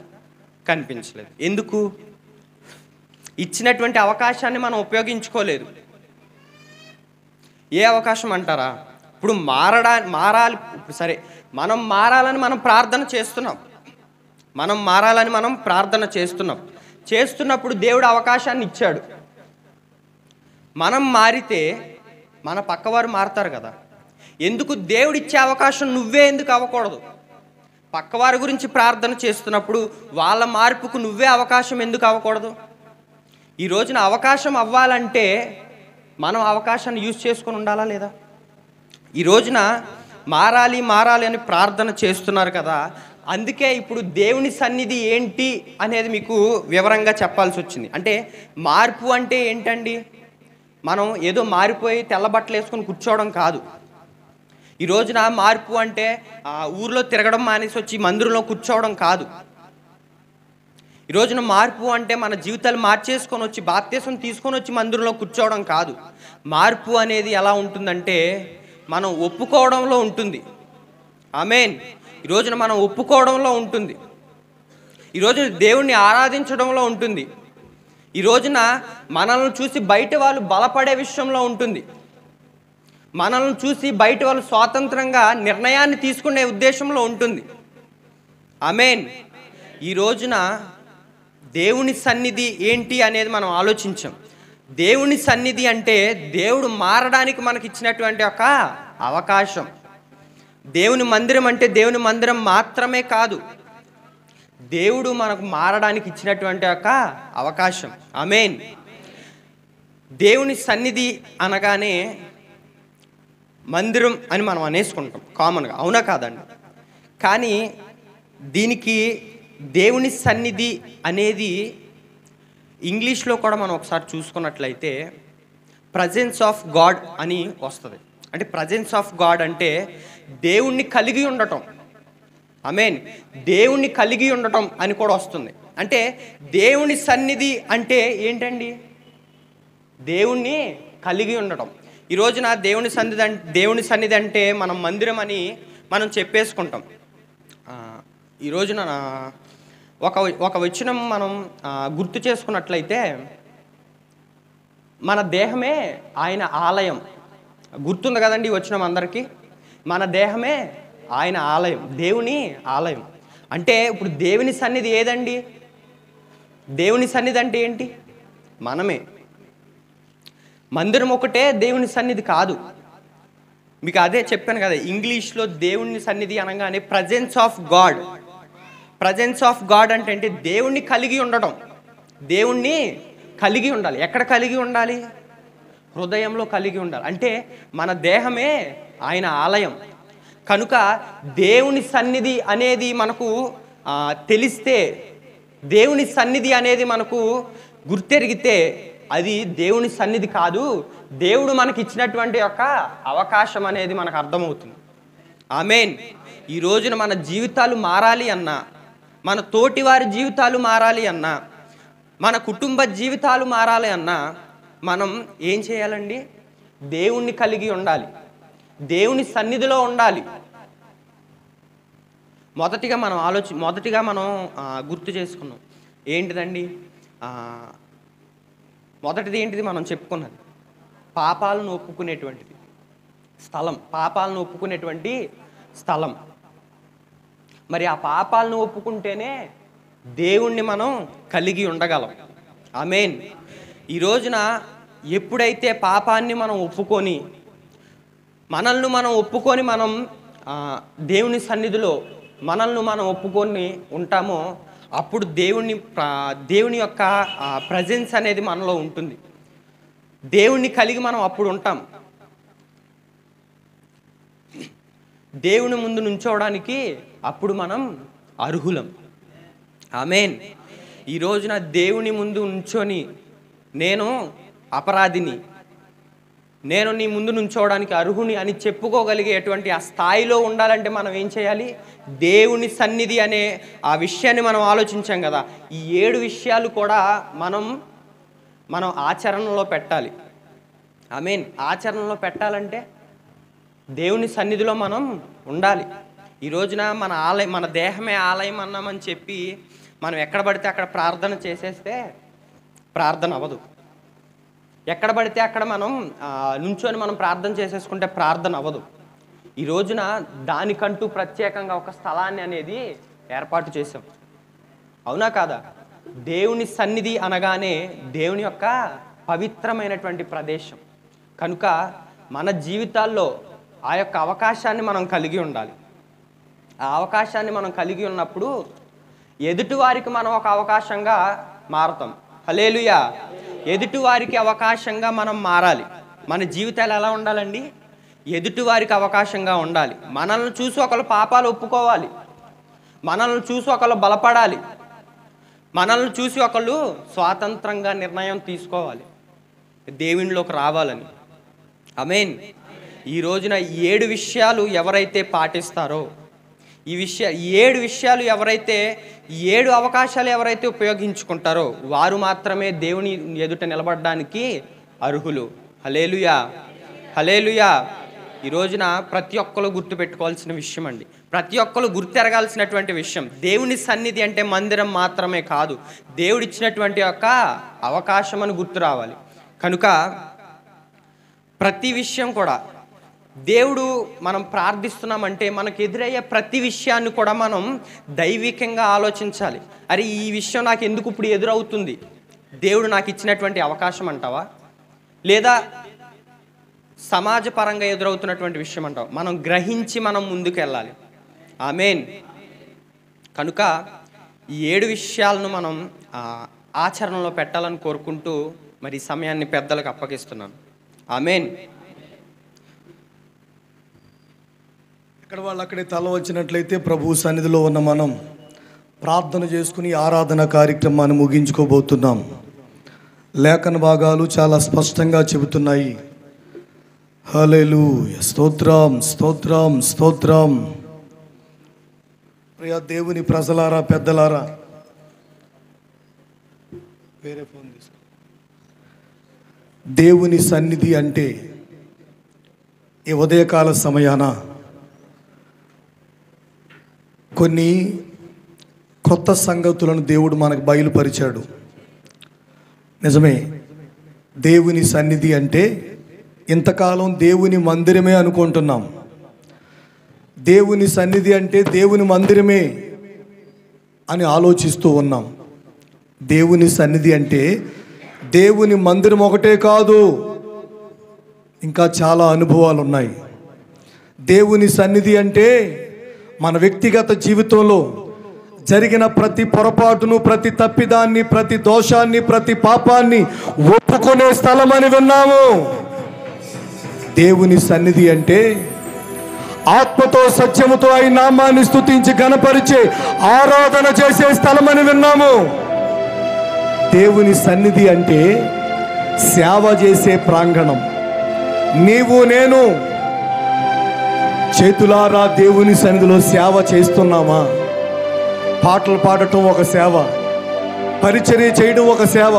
కనిపించలేదు. ఎందుకు? ఇచ్చినటువంటి అవకాశాన్ని మనం ఉపయోగించుకోలేదు. ఏ అవకాశం అంటారా? ఇప్పుడు మారాలి, సరే మనం మారాలని మనం ప్రార్థన చేస్తున్నప్పుడు దేవుడు అవకాశాన్ని ఇచ్చాడు. మనం మారితే మన పక్కవారు మారుతారు కదా. ఎందుకు దేవుడు ఇచ్చే అవకాశం నువ్వే ఎందుకు అవ్వకూడదు? పక్కవారి గురించి ప్రార్థన చేస్తున్నప్పుడు వాళ్ళ మార్పుకు నువ్వే అవకాశం ఎందుకు అవ్వకూడదు? ఈ రోజున అవకాశం అవ్వాలంటే మనం అవకాశాన్ని యూజ్ చేసుకొని ఉండాలా లేదా? ఈ రోజున మారాలి అని ప్రార్థన చేస్తున్నారు కదా, అందుకే ఇప్పుడు దేవుని సన్నిధి ఏంటి అనేది మీకు వివరంగా చెప్పాల్సి వచ్చింది. అంటే మార్పు అంటే ఏంటండి? మనం ఏదో మారిపోయి తెల్ల బట్టలు వేసుకొని కూర్చోవడం కాదు. ఈ రోజున మార్పు అంటే ఊర్లో తిరగడం మానేసి వచ్చి మందిరంలో కూర్చోవడం కాదు. ఈ రోజున మార్పు అంటే మన జీవితాలు మార్చేసుకొని వచ్చి బాప్తీసం తీసుకొని వచ్చి మందిరంలో కూర్చోవడం కాదు. మార్పు అనేది ఎలా ఉంటుందంటే మనం ఒప్పుకోవడంలో ఉంటుంది. ఆమేన్. ఈ రోజున మనం ఒప్పుకోవడంలో ఉంటుంది. ఈ రోజున దేవుణ్ణి ఆరాధించడంలో ఉంటుంది. ఈ రోజున మనల్ని చూసి బయట వాళ్ళు బలపడే విషయంలో ఉంటుంది. మనల్ని చూసి బయట వాళ్ళు స్వాతంత్రంగా నిర్ణయాన్ని తీసుకునే ఉద్దేశంలో ఉంటుంది. ఆమేన్. ఈ రోజున దేవుని సన్నిధి ఏంటి అనేది మనం ఆలోచించాం. దేవుని సన్నిధి అంటే దేవుడు మారడానికి మనకి ఇచ్చినటువంటి ఒక అవకాశం. దేవుని మందిరం అంటే దేవుని మందిరం మాత్రమే కాదు, దేవుడు మనకు మారడానికి ఇచ్చినటువంటి ఒక అవకాశం. ఆమేన్. దేవుని సన్నిధి అనగానే మందిరం అని మనం అనేసుకుంటాం కామన్గా, అవునా కాదండి? కానీ దీనికి దేవుని సన్నిధి అనేది ఇంగ్లీష్లో కూడా మనం ఒకసారి చూసుకున్నట్లయితే ప్రజెన్స్ ఆఫ్ గాడ్ అని వస్తుంది. అంటే ప్రజెన్స్ ఆఫ్ గాడ్ అంటే దేవుణ్ణి కలిగి ఉండటం. ఆమేన్. దేవుణ్ణి కలిగి ఉండటం అని కూడా వస్తుంది. అంటే దేవుని సన్నిధి అంటే ఏంటండి? దేవుణ్ణి కలిగి ఉండటం. ఈ రోజున దేవుని సన్నిధి అంటే మనం మందిరం అని మనం చెప్పేసుకుంటాం. ఈ రోజున ఒక వచనం మనం గుర్తు చేసుకున్నట్లయితే మన దేహమే ఆయన ఆలయం. గుర్తుంది కదండి ఈ వచనం అందరికీ? మన దేహమే ఆయన ఆలయం, దేవుని ఆలయం. అంటే ఇప్పుడు దేవుని సన్నిధి ఏదండి? దేవుని సన్నిధి అంటే ఏంటి? మనమే. మందిరం ఒకటే దేవుని సన్నిధి కాదు. మీకు అదే చెప్పాను కదా, ఇంగ్లీష్లో దేవుని సన్నిధి అనగానే presence of God. Presence of God అంటే దేవుణ్ణి కలిగి ఉండడం. దేవుణ్ణి కలిగి ఉండాలి. ఎక్కడ కలిగి ఉండాలి? హృదయంలో కలిగి ఉండాలి. అంటే మన దేహమే ఆయన ఆలయం. కనుక దేవుని సన్నిధి అనేది మనకు తెలిస్తే, దేవుని సన్నిధి అనేది మనకు గుర్తెరిగితే అది దేవుని సన్నిధి కాదు, దేవుడు మనకి ఇచ్చినటువంటి యొక్క అవకాశం అనేది మనకు అర్థమవుతుంది. ఆమేన్. ఈ రోజున మన జీవితాలు మారాలి అన్నా, మన తోటివారి జీవితాలు మారాలి అన్నా, మన కుటుంబ జీవితాలు మారాలి అన్నా మనం ఏం చేయాలండి? దేవుణ్ణి కలిగి ఉండాలి, దేవుని సన్నిధిలో ఉండాలి. మొదటిగా మనం గుర్తు చేసుకున్నాం ఏంటిదండి? మొదటిది ఏంటిది మనం చెప్పుకున్నది? పాపాలను ఒప్పుకునేటువంటిది స్థలం, పాపాలను ఒప్పుకునేటువంటి స్థలం. మరి ఆ పాపాలను ఒప్పుకుంటేనే దేవుణ్ణి మనం కలిగి ఉండగలం. ఆమేన్. ఈ రోజున ఎప్పుడైతే పాపాన్ని మనం ఒప్పుకొని మనం దేవుని సన్నిధిలో మనం ఒప్పుకొని ఉంటామో అప్పుడు దేవుని యొక్క ప్రజెన్స్ అనేది మనలో ఉంటుంది. దేవుణ్ణి కలిగి మనం అప్పుడు ఉంటాం. దేవుని ముందు నుంచోవడానికి అప్పుడు మనం అర్హులం. ఆమేన్. ఈ రోజున దేవుని ముందు నుంచొని నేను అపరాధిని, నేను నీ ముందు నుంచోవడానికి అర్హుని అని చెప్పుకోగలిగేటువంటి ఆ స్థాయిలో ఉండాలంటే మనం ఏం చేయాలి? దేవుని సన్నిధి అనే ఆ విషయాన్ని మనం ఆలోచించాం కదా. ఈ 7 విషయాలు కూడా మనం ఆచరణలో పెట్టాలి. ఆమేన్. ఆచరణలో పెట్టాలంటే దేవుని సన్నిధిలో మనం ఉండాలి. ఈ రోజున మన దేహమే ఆలయం అన్నామని చెప్పి మనం ఎక్కడ పడితే అక్కడ ప్రార్థన చేసేస్తే ప్రార్థన అవ్వదు. ఎక్కడ పడితే అక్కడ మనం నుంచొని మనం ప్రార్థన చేసేసుకుంటే ప్రార్థన అవ్వదు. ఈ రోజున దానికంటూ ప్రత్యేకంగా ఒక స్థలాన్ని అనేది ఏర్పాటు చేసాం. అవునా కాదా? దేవుని సన్నిధి అనగానే దేవుని యొక్క పవిత్రమైనటువంటి ప్రదేశం కనుక మన జీవితాల్లో ఆ యొక్క అవకాశాన్ని మనం కలిగి ఉండాలి. ఆ అవకాశాన్ని మనం కలిగి ఉన్నప్పుడు ఎదుటివారికి మనం ఒక అవకాశంగా మారుతాం. హల్లెలూయా. ఎదుటివారికి అవకాశంగా మనం మారాలి. మన జీవితాలు ఎలా ఉండాలండి? ఎదుటివారికి అవకాశంగా ఉండాలి. మనల్ని చూసి ఒకళ్ళు పాపాలు ఒప్పుకోవాలి, మనల్ని చూసి ఒకళ్ళు బలపడాలి, మనల్ని చూసి ఒకళ్ళు స్వాతంత్రంగా నిర్ణయం తీసుకోవాలి, దేవునిలోకి రావాలని. ఆమేన్. ఈ రోజున 7 విషయాలు ఎవరైతే పాటిస్తారో, ఈ 7 విషయాలు ఎవరైతే 7 అవకాశాలు ఎవరైతే ఉపయోగించుకుంటారో వారు మాత్రమే దేవుని ఎదుట నిలబడడానికి అర్హులు. హల్లెలూయా, హల్లెలూయా. ఈ రోజున ప్రతి ఒక్కరు గుర్తుపెట్టుకోవాల్సిన విషయం అండి, ప్రతి ఒక్కరు గుర్తెరగాల్సినటువంటి విషయం, దేవుని సన్నిధి అంటే మందిరం మాత్రమే కాదు, దేవుడిచ్చినటువంటి యొక్క అవకాశం అని గుర్తు రావాలి. కనుక ప్రతి విషయం కూడా దేవుడు మనం ప్రార్థిస్తున్నామంటే మనకు ఎదురయ్యే ప్రతి విషయాన్ని కూడా మనం దైవికంగా ఆలోచించాలి. అరే ఈ విషయం నాకు ఎందుకు ఇప్పుడు ఎదురవుతుంది? దేవుడు నాకు ఇచ్చినటువంటి అవకాశం అంటావా, లేదా సమాజపరంగా ఎదురవుతున్నటువంటి విషయం అంటావా? మనం గ్రహించి మనం ముందుకు వెళ్ళాలి. ఆమేన్. కనుక ఈ 7 విషయాలను మనం ఆచరణలో పెట్టాలని కోరుకుంటూ మరి ఈ సమయాన్ని పెద్దలకు అప్పగిస్తున్నాను. ఆమేన్. ఇక్కడ వాళ్ళు అక్కడే తల వచ్చినట్లయితే ప్రభు సన్నిధిలో ఉన్న మనం ప్రార్థన చేసుకుని ఆరాధన కార్యక్రమాన్ని ముగించుకోబోతున్నాం. లేఖన భాగాలు చాలా స్పష్టంగా చెబుతున్నాయి. హల్లెలూయా, స్తోత్రం, స్తోత్రం, స్తోత్రం. ప్రియ దేవుని ప్రజలారా, పెద్దలారా, వేరే ఫోన్ తీసుకో. దేవుని సన్నిధి అంటే ఈ ఉదయకాల సమయాన కొన్ని కొత్త సంగతులను దేవుడు మనకు బయలుపరిచాడు. నిజమే, దేవుని సన్నిధి అంటే ఇంతకాలం దేవుని మందిరమే అనుకుంటున్నాం. దేవుని సన్నిధి అంటే దేవుని మందిరమే అని ఆలోచిస్తూ ఉన్నాం. దేవుని సన్నిధి అంటే దేవుని మందిరం ఒకటే కాదు, ఇంకా చాలా అనుభవాలు ఉన్నాయి. దేవుని సన్నిధి అంటే మన వ్యక్తిగత జీవితంలో జరిగిన ప్రతి పొరపాటును, ప్రతి తప్పిదాన్ని, ప్రతి దోషాన్ని, ప్రతి పాపాన్ని ఒప్పుకునే స్థలం అని విన్నాము. దేవుని సన్నిధి అంటే ఆత్మతో సత్యముతో ఆయన నామాన్ని స్తుతించి ఘనపరిచే ఆరాధన చేసే స్థలం అని విన్నాము. దేవుని సన్నిధి అంటే సేవ చేసే ప్రాంగణం. నీవు నేను చేతులారా దేవుని సన్నిధిలో సేవ చేస్తున్నామా? పాటలు పాడటం ఒక సేవ, పరిచర్య చేయడం ఒక సేవ,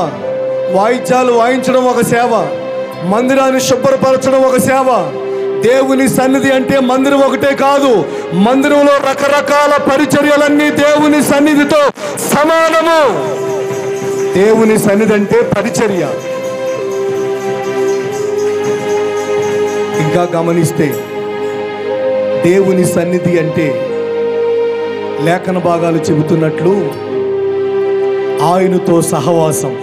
వాయిద్యాలు వాయించడం ఒక సేవ, మందిరాన్ని శుభ్రపరచడం ఒక సేవ. దేవుని సన్నిధి అంటే మందిరం ఒకటే కాదు, మందిరంలో రకరకాల పరిచర్యలన్నీ దేవుని సన్నిధితో సమానము. దేవుని సన్నిధి అంటే పరిచర్య. ఇంకా గమనిస్తే దేవుని సన్నిధి అంటే లేఖన భాగాలు చెబుతున్నట్లు ఆయనతో సహవాసం.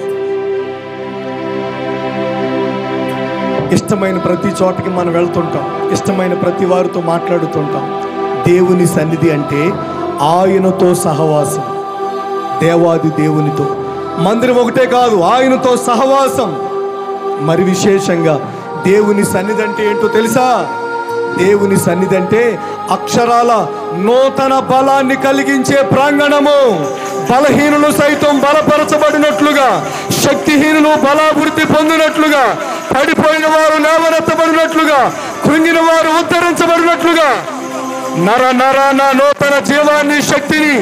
ఇష్టమైన ప్రతి చోటకి మనం వెళ్తుంటాం, ఇష్టమైన ప్రతి వారితో మాట్లాడుతుంటాం. దేవుని సన్నిధి అంటే ఆయనతో సహవాసం, దేవాది దేవునితో. మందిరం ఒకటే కాదు, ఆయనతో సహవాసం. మరి విశేషంగా దేవుని సన్నిధి అంటే ఏంటో తెలుసా? దేవుని సన్నిధి అంటే అక్షరాల నూతన బలాన్ని కలిగించే ప్రాంగణము. బలహీనులు సైతం బలపరచబడినట్లుగా, శక్తిహీనులు బలాభివృద్ధి పొందినట్లుగా, పడిపోయిన వారు లేవనెత్తబడినట్లుగా, కృంగిన వారు ఉద్ధరించబడినట్లుగా నర నరాన నూతన జీవాన్ని, శక్తిని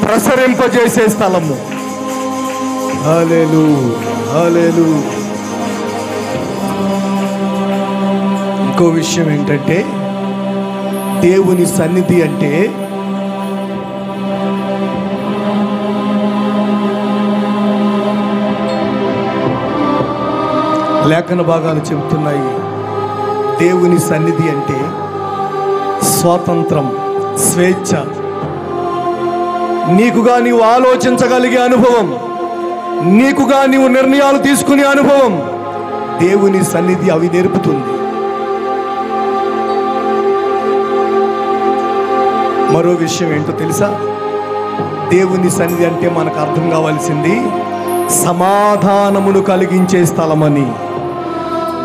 ప్రసరింపజేసే స్థలము. హల్లెలూయా, హల్లెలూయా. ఇంకో విషయం ఏంటంటే దేవుని సన్నిధి అంటే లేఖన భాగాలు చెబుతున్నాయి, దేవుని సన్నిధి అంటే స్వాతంత్రం, స్వేచ్ఛ. నీకుగా నీవు ఆలోచించగలిగే అనుభవం, నీకుగా నీవు నిర్ణయాలు తీసుకునే అనుభవం దేవుని సన్నిధి అవి నేర్పుతుంది. మరో విషయం ఏంటో తెలుసా? దేవుని సన్నిధి అంటే మనకు అర్థం కావాల్సింది సమాధానమును కలిగించే స్థలమని.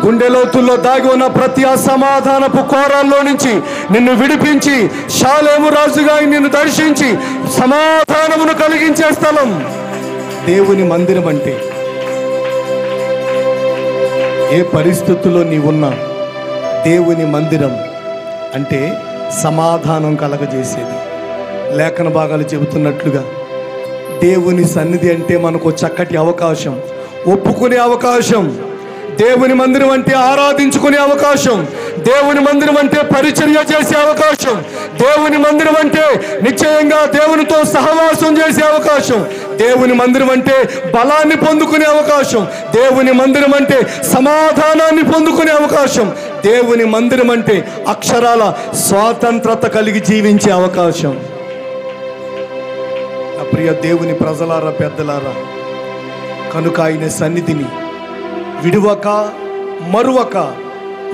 గుండె లోతుల్లో దాగి ఉన్న ప్రతి అసమాధానపు కోరాల్లో నుంచి నిన్ను విడిపించి షాలేము రాజుగా నిన్ను దర్శించి సమాధానమును కలిగించే స్థలం దేవుని మందిరం అంటే. ఏ పరిస్థితుల్లో నీవున్నా దేవుని మందిరం అంటే సమాధానం కలగజేసేది. లేఖన భాగాలు చెబుతున్నట్లుగా దేవుని సన్నిధి అంటే మనకు చక్కటి అవకాశం, ఒప్పుకునే అవకాశం. దేవుని మందిరం అంటే ఆరాధించుకునే అవకాశం, దేవుని మందిరం అంటే పరిచర్య చేసే అవకాశం, దేవుని మందిరం అంటే నిశ్చయంగా దేవునితో సహవాసం చేసే అవకాశం, దేవుని మందిరం అంటే బలాన్ని పొందుకునే అవకాశం, దేవుని మందిరం అంటే సమాధానాన్ని పొందుకునే అవకాశం, దేవుని మందిరం అంటే అక్షరాల స్వాతంత్రత కలిగి జీవించే అవకాశం. నా ప్రియ దేవుని ప్రజలారా, పెద్దలారా, కనుక ఆయన సన్నిధిని విడువక మరువక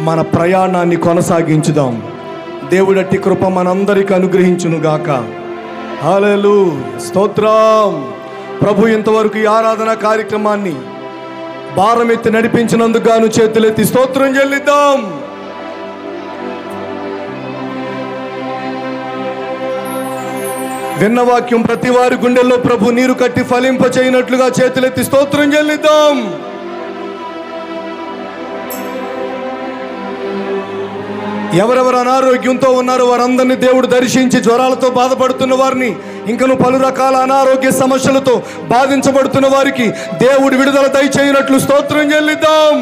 మన ప్రయాణాన్ని కొనసాగించుదాం. దేవుడట్టి కృప మనందరికి అనుగ్రహించునుగాక. హల్లెలూయా, స్తోత్రం. ప్రభు ఇంతవరకు ఈ ఆరాధన కార్యక్రమాన్ని భారమెత్తి నడిపించినందుకు గాను చేతులెత్తి స్తోత్రం చెల్లిద్దాం. విన్న వాక్యం ప్రతి వారి గుండెల్లో ప్రభు నీరు కట్టి ఫలింప చేయనట్లుగా చేతులెత్తి స్తోత్రం చెల్లిద్దాం. ఎవరెవరు అనారోగ్యంతో ఉన్నారో వారందరినీ దేవుడు దర్శించి, జ్వరాలతో బాధపడుతున్న వారిని, ఇంకను పలు రకాల అనారోగ్య సమస్యలతో బాధించబడుతున్న వారికి దేవుడు విడుదల దయచేయనట్లు స్తోత్రం చెల్లిద్దాం.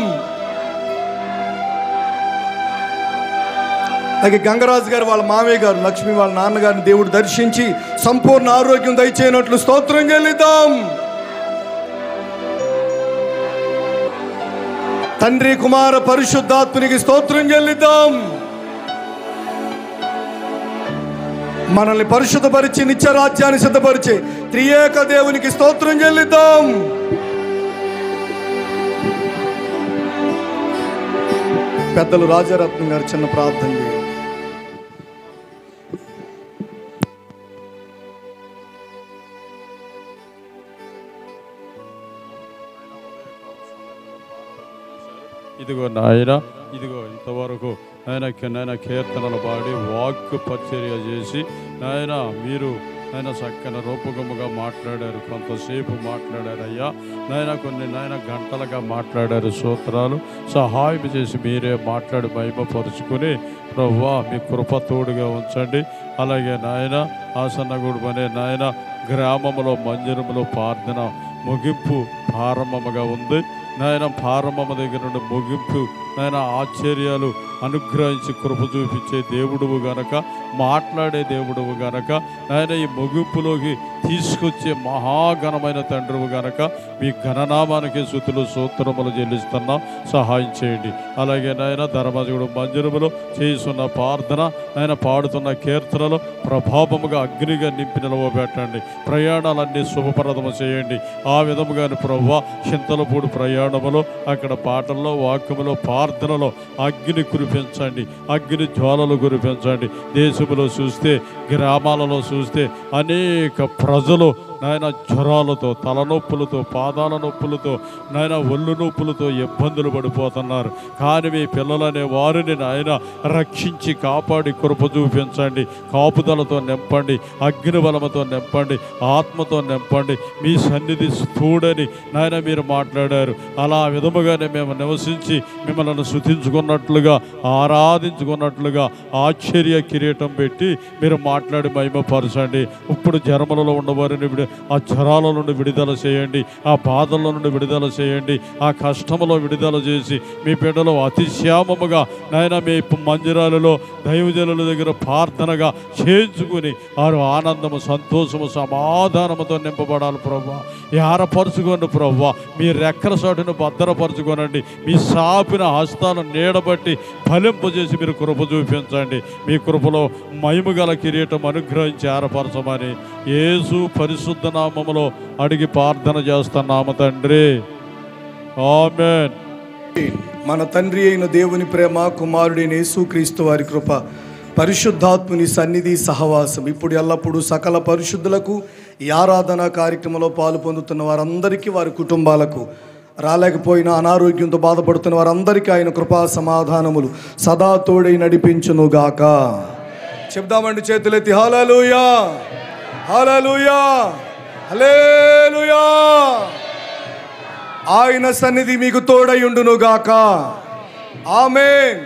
అలాగే గంగరాజు గారు వాళ్ళ మామయ్య గారు, లక్ష్మి వాళ్ళ నాన్నగారిని దేవుడు దర్శించి సంపూర్ణ ఆరోగ్యం దయచేయనట్లు స్తోత్రం చెల్లిద్దాం. తండ్రి, కుమార, పరిశుద్ధాత్మనికి స్తోత్రం చెల్లిద్దాం. మనల్ని పరిశుద్ధపరిచి నిత్య రాజ్యాన్ని సిద్ధపరిచి త్రియేక దేవునికి స్తోత్రం చెల్లిద్దాం. పెద్దలు రాజారత్నం గారు చిన్న ప్రార్థన చేయండి. ఇదిగో నాయన, ఇదిగో ఇంతవరకు నాయన కీర్తనలు పాడి వాక్కు పరిచర్య చేసి నాయన మీరు నాయన చక్కని రూపకముగా మాట్లాడారు, కొంతసేపు మాట్లాడారు అయ్యా నాయన, కొన్ని నాయన గంటలుగా మాట్లాడారు. సూత్రాలు సహాయం చేసి మీరే మాట్లాడి మహిమపరుచుకుని ప్రభువా మీ కృప తోడుగా ఉంచండి. అలాగే నాయన ఆసన్నగూడు అనే నాయన గ్రామంలో మందిరంలో ప్రార్థన ముగింపు ప్రారంభముగా ఉంది నాయన. ప్రారంభము దగ్గర నుండి ముగింపు నాయన ఆశ్చర్యాలు అనుగ్రహించి కృప చూపించే దేవుడువు గనక, మాట్లాడే దేవుడువు గనక, నాయన ఈ ముగింపులోకి తీసుకొచ్చే మహాఘనమైన తండ్రువు గనక మీ ఘననామానికి స్తుతులు స్తోత్రములు చెల్లిస్తున్నాం. సహాయం చేయండి. అలాగే నాయన ధర్మజుడు మందిరములో చేస్తున్న ప్రార్థన, ఆయన పాడుతున్న కీర్తనలు ప్రభావముగా అగ్నిగా నింపి నిలవబెట్టండి. ప్రయాణాలన్నీ శుభప్రదము చేయండి. ఆ విధముగాని ప్రభువా చింతలపూడి ప్రయాణములో, అక్కడ పాటల్లో, వాక్యములో, ప్రార్థనలో అగ్ని కురిపించండి. అగ్ని జ్వాలలు కురిపించండి. దేశములో చూస్తే, గ్రామాలలో చూస్తే అనేక ప్రజలు నాయన జ్వరాలతో, తలనొప్పులతో, పాదాల నొప్పులతో, నాయన ఒళ్ళు నొప్పులతో ఇబ్బందులు పడిపోతున్నారు. కానీ మీ పిల్లలనే వారిని నాయన రక్షించి కాపాడి కృప చూపించండి. కాపుదలతో నింపండి, అగ్ని బలముతో నింపండి, ఆత్మతో నింపండి. మీ సన్నిధి స్థూడని నాయన మీరు మాట్లాడారు. అలా విధముగానే మేము నివసించి మిమ్మల్ని స్తుతించుకున్నట్లుగా, ఆరాధించుకున్నట్లుగా ఆశ్చర్య కిరీటం పెట్టి మీరు మాట్లాడి మహిమపరచండి. ఇప్పుడు జర్మలలో ఉన్నవారిని ఆ జ్వరాల నుండి విడుదల చేయండి. ఆ బాధల నుండి విడుదల చేయండి. ఆ కష్టములో విడుదల చేసి మీ బిడ్డలు అతిశ్యామముగా నాయన మీ మందిరాలలో దైవజనుల దగ్గర ప్రార్థనగా చేయించుకుని వారు ఆనందము, సంతోషము, సమాధానముతో నింపబడాలి. ప్రభువా ఏర్పరచుకోండి. ప్రభువా మీ రెక్కల చాటును భద్రపరచుకోనండి. మీ సాపిన హస్తాలను నీడబట్టి ఫలింపజేసి మీరు కృప చూపించండి. మీ కృపలో మహిమగల కిరీటం అనుగ్రహించి ఏర్పరచమని యేసు పరిశుద్ధ నామములో అడిగి ప్రార్థన చేస్తున్నాము తండ్రి. ఆమేన్. మన తండ్రి అయిన దేవుని ప్రేమ, కుమారుడైన యేసుక్రీస్తు వారి కృప, పరిశుద్ధాత్ముని సన్నిధి సహవాసం ఇప్పుడు ఎల్లప్పుడూ సకల పరిశుద్ధులకు ఈ ఆరాధన కార్యక్రమంలో పాలు పొందుతున్న వారందరికీ, వారి కుటుంబాలకు, రాలేకపోయినా అనారోగ్యంతో బాధపడుతున్న వారందరికీ ఆయన కృపా సమాధానములు సదా తోడై నడిపించునుగాక. చెప్దామండి చేతులెత్తి హల్లెలూయా, హల్లెలూయా, హల్లెలూయా. ఆయన సన్నిధి మీకు తోడయుండునుగాక. ఆమేన్,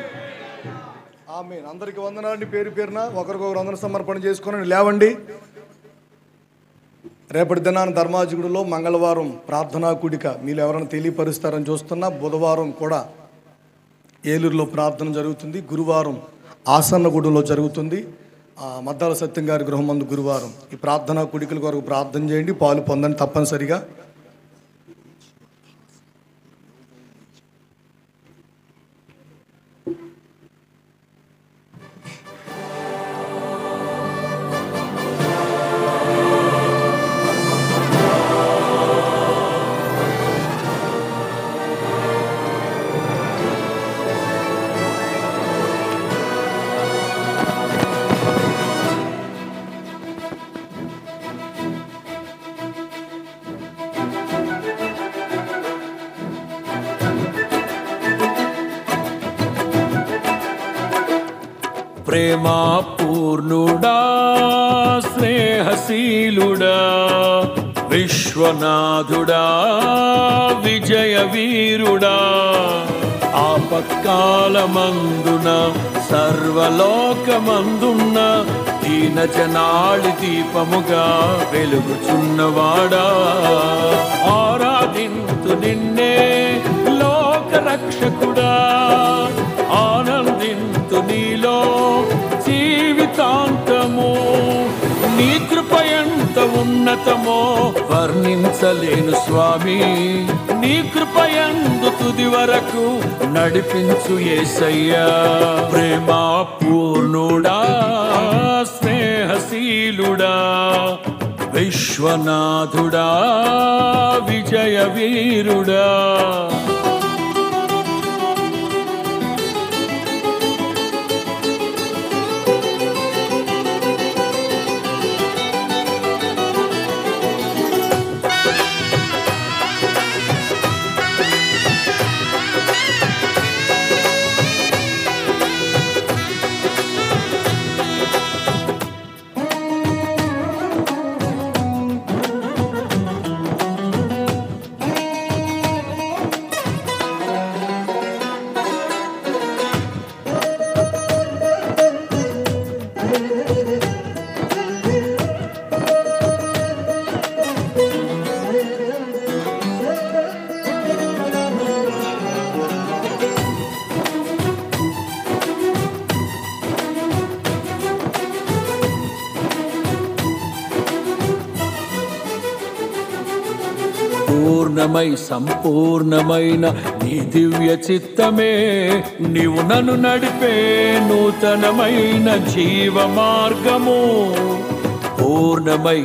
ఆమేన్. అందరికి వందనాలండి. పేరు పేరున ఒకరికొకరు వందన సమర్పణ చేసుకొని లేవండి. రేపటి దినాన ధర్మాజుగుడిలో మంగళవారం ప్రార్థనా కూడిక మీరు ఎవరైనా తెలియపరుస్తారని చూస్తున్నా. బుధవారం కూడా ఏలూరులో ప్రార్థన జరుగుతుంది. గురువారం ఆసన్నగూడెంలో జరుగుతుంది. మద్దాల సత్యం గారి గృహం మందు గురువారం. ఈ ప్రార్థనా కూడికల కొరకు ప్రార్థన చేయండి, పాలు పొందండి తప్పనిసరిగా. ప్రేమా పూర్ణుడా, స్నేహశీలుడా, విశ్వనాథుడా, విజయ వీరుడా, ఆపత్కాలమందున సర్వలోకమందున్న దీన జనాళి దీపముగా వెలుగుచున్నవాడా, ఆరాధింతు నిన్నే లోకరక్షకుడా, ఆనందింతు నీలో జీవితాంతము. నీ కృప ఎంత ఉన్నతమో వర్ణించలేను స్వామి. నీ కృప యందు తుది వరకు నడిపించు యేసయ్యా. ప్రేమా పూర్ణుడా, స్నేహశీలుడా, విశ్వనాథుడా, విజయ వీరుడా. పూర్ణమై సంపూర్ణమైన నీ దివ్య చిత్తమే నీవు నన్ను నడిపే నూతనమైన జీవ మార్గము పూర్ణమై